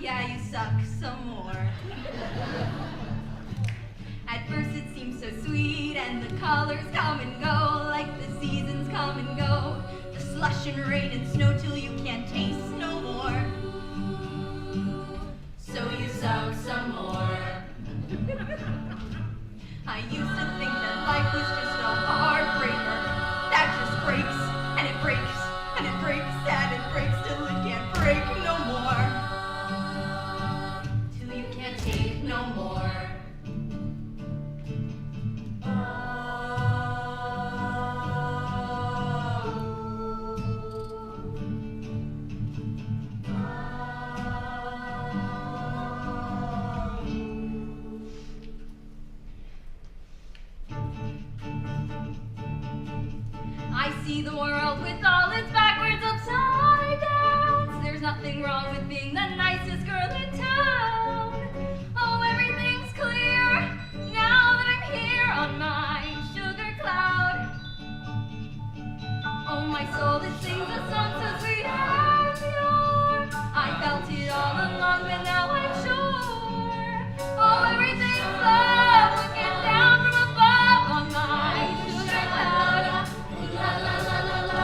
Yeah, you suck some more. At first it seems so sweet, and the colors come and go, like the seasons come and go. The slush and rain and snow till you can't taste no more. So you suck some more. I used to think that life was just a heartbreaker that just breaks, and it breaks, and it breaks, and it breaks till it can't break no more. Till you can't take no more. I see the world with all its backwards upside downs. There's nothing wrong with being the nicest girl in town. Oh, everything's clear now that I'm here on my sugar cloud. Oh, my soul, it sings a song so sweet and pure. I felt it all along, but now I'm sure. Oh, everything's love looking down from above on my sugar cloud. La la la la la.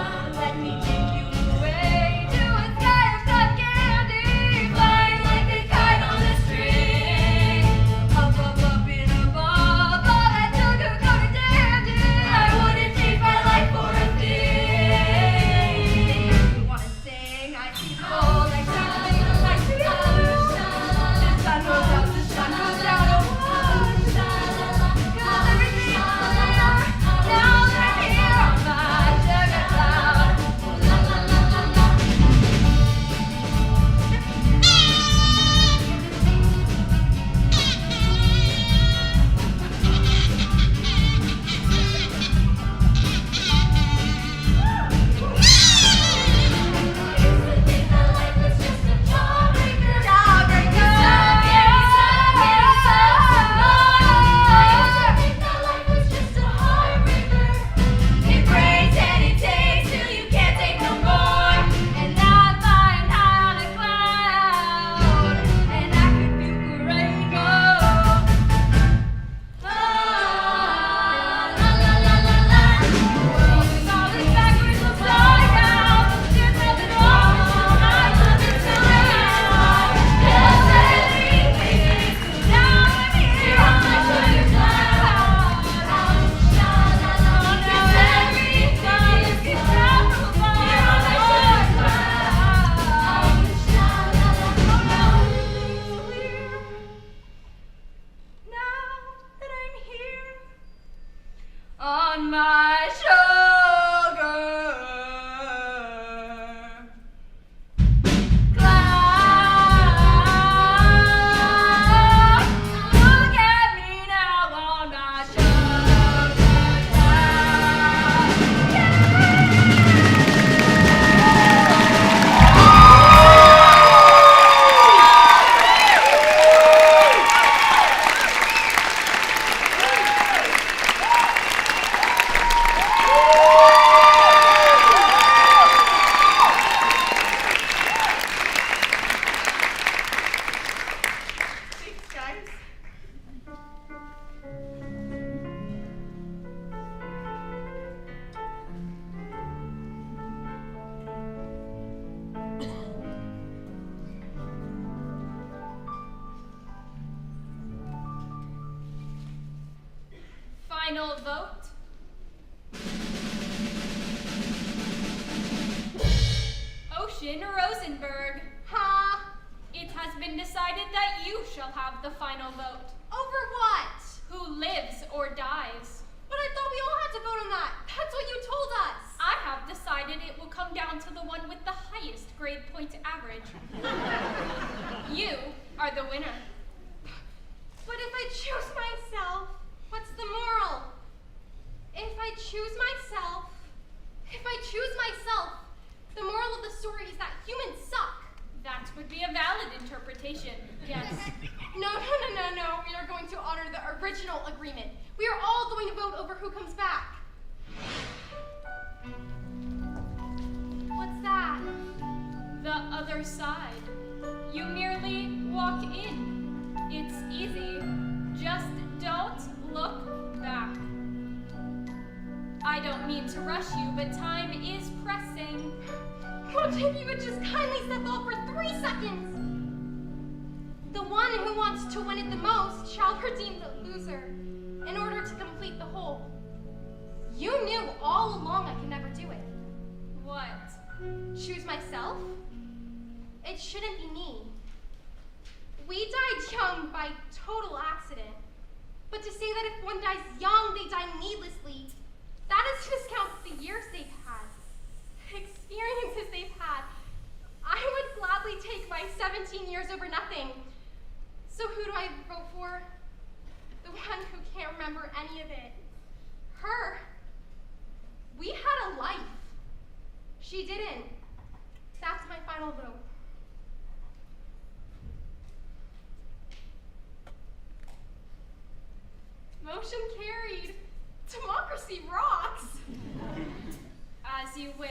Final vote. Ocean Rosenberg. Huh? It has been decided that you shall have the final vote. Over what? Who lives or dies? But I thought we all had to vote on that. That's what you told us. I have decided it will come down to the one with the highest grade point average. You are the winner. But if I choose myself, what's the moral? If I choose myself, the moral of the story is that humans suck. That would be a valid interpretation, yes. No. We are going to honor the original agreement. We are all going to vote over who comes back. What's that? The other side. You merely walk in. It's easy. Just don't look back. I don't mean to rush you, but time is pressing. What if you would just kindly step off for 3 seconds? The one who wants to win it the most shall redeem the loser in order to complete the whole. You knew all along I could never do it. What? Choose myself? It shouldn't be me. We died young by total accident. But to say that if one dies young, they die needlessly, that is to discount the years they've had, experiences they've had. I would gladly take my 17 years over nothing. So who do I vote for? The one who can't remember any of it. Her. We had a life. She didn't. That's my final vote. Motion carried. Democracy rocks. As you wish.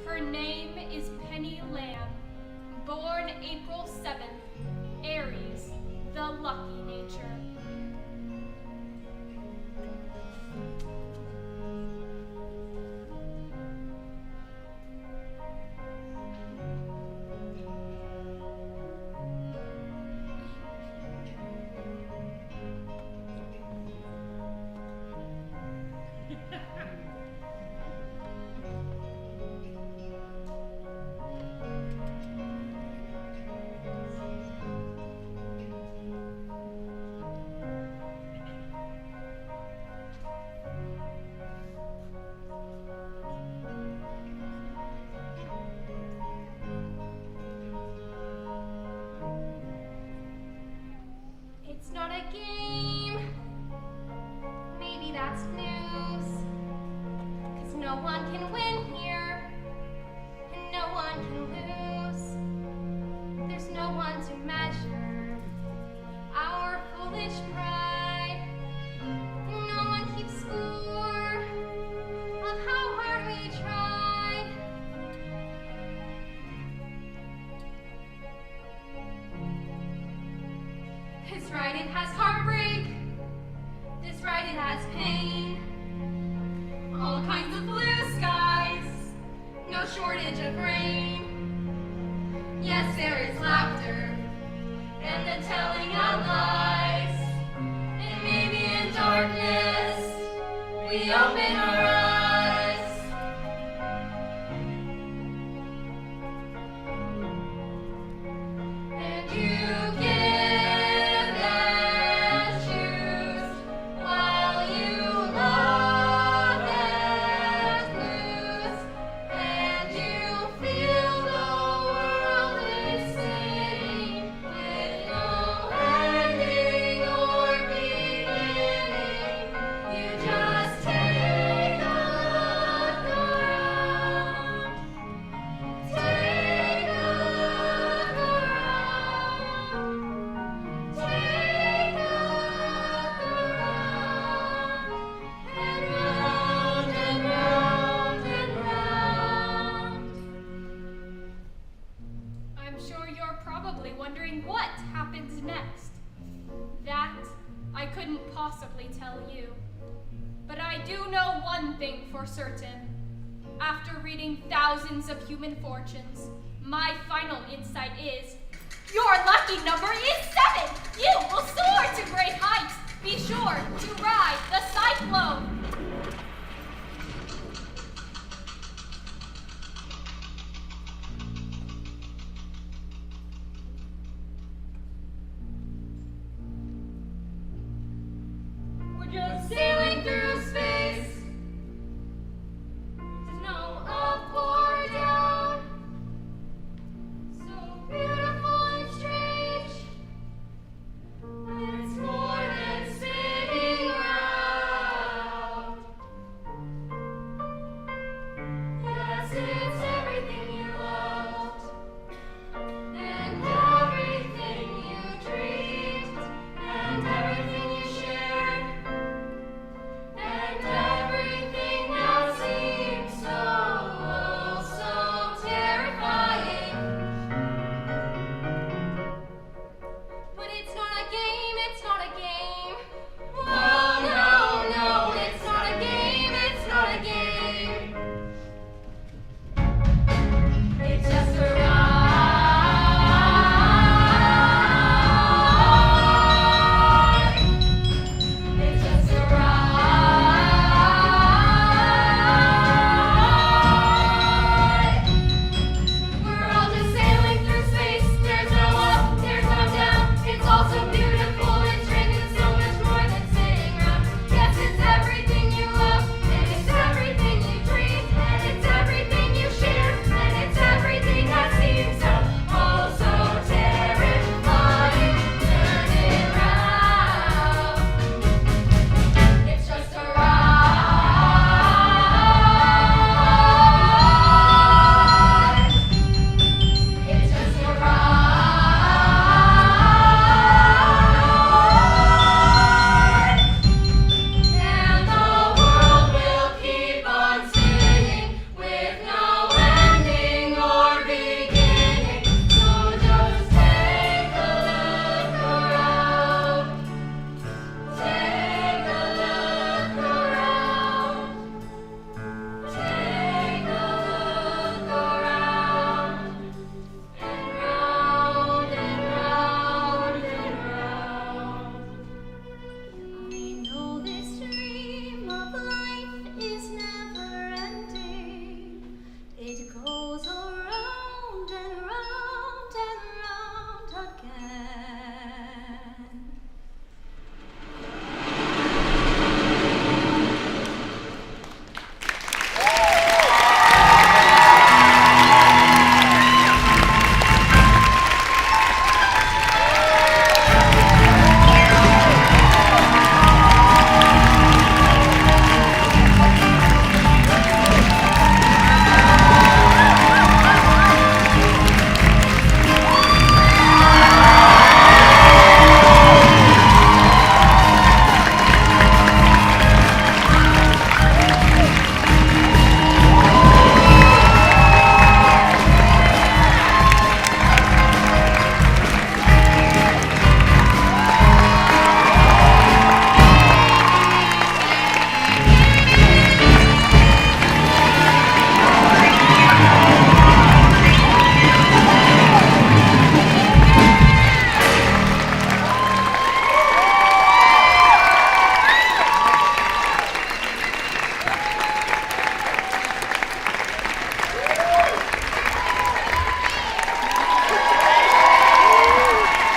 Her name is Penny Lamb, born April 7th, Aries, the lucky nature. It's not a game. Maybe that's news. 'Cause no one can win here. And no one can lose. There's no one to measure our foolish pride. And no one keeps score of how hard we tried. This ride, it has heartbreak. This ride, it has pain. All kinds of blue skies. No shortage of rain. Yes, there is laughter. And the telling of lies. And maybe in darkness, we open our eyes. And you give and choose while you love and lose. And you feel the world is spinning with no ending or beginning. You just take tell you. But I do know one thing for certain. After reading thousands of human fortunes, my final insight is, your lucky number is 7! You will soar to great heights! Be sure to ride the Cyclone!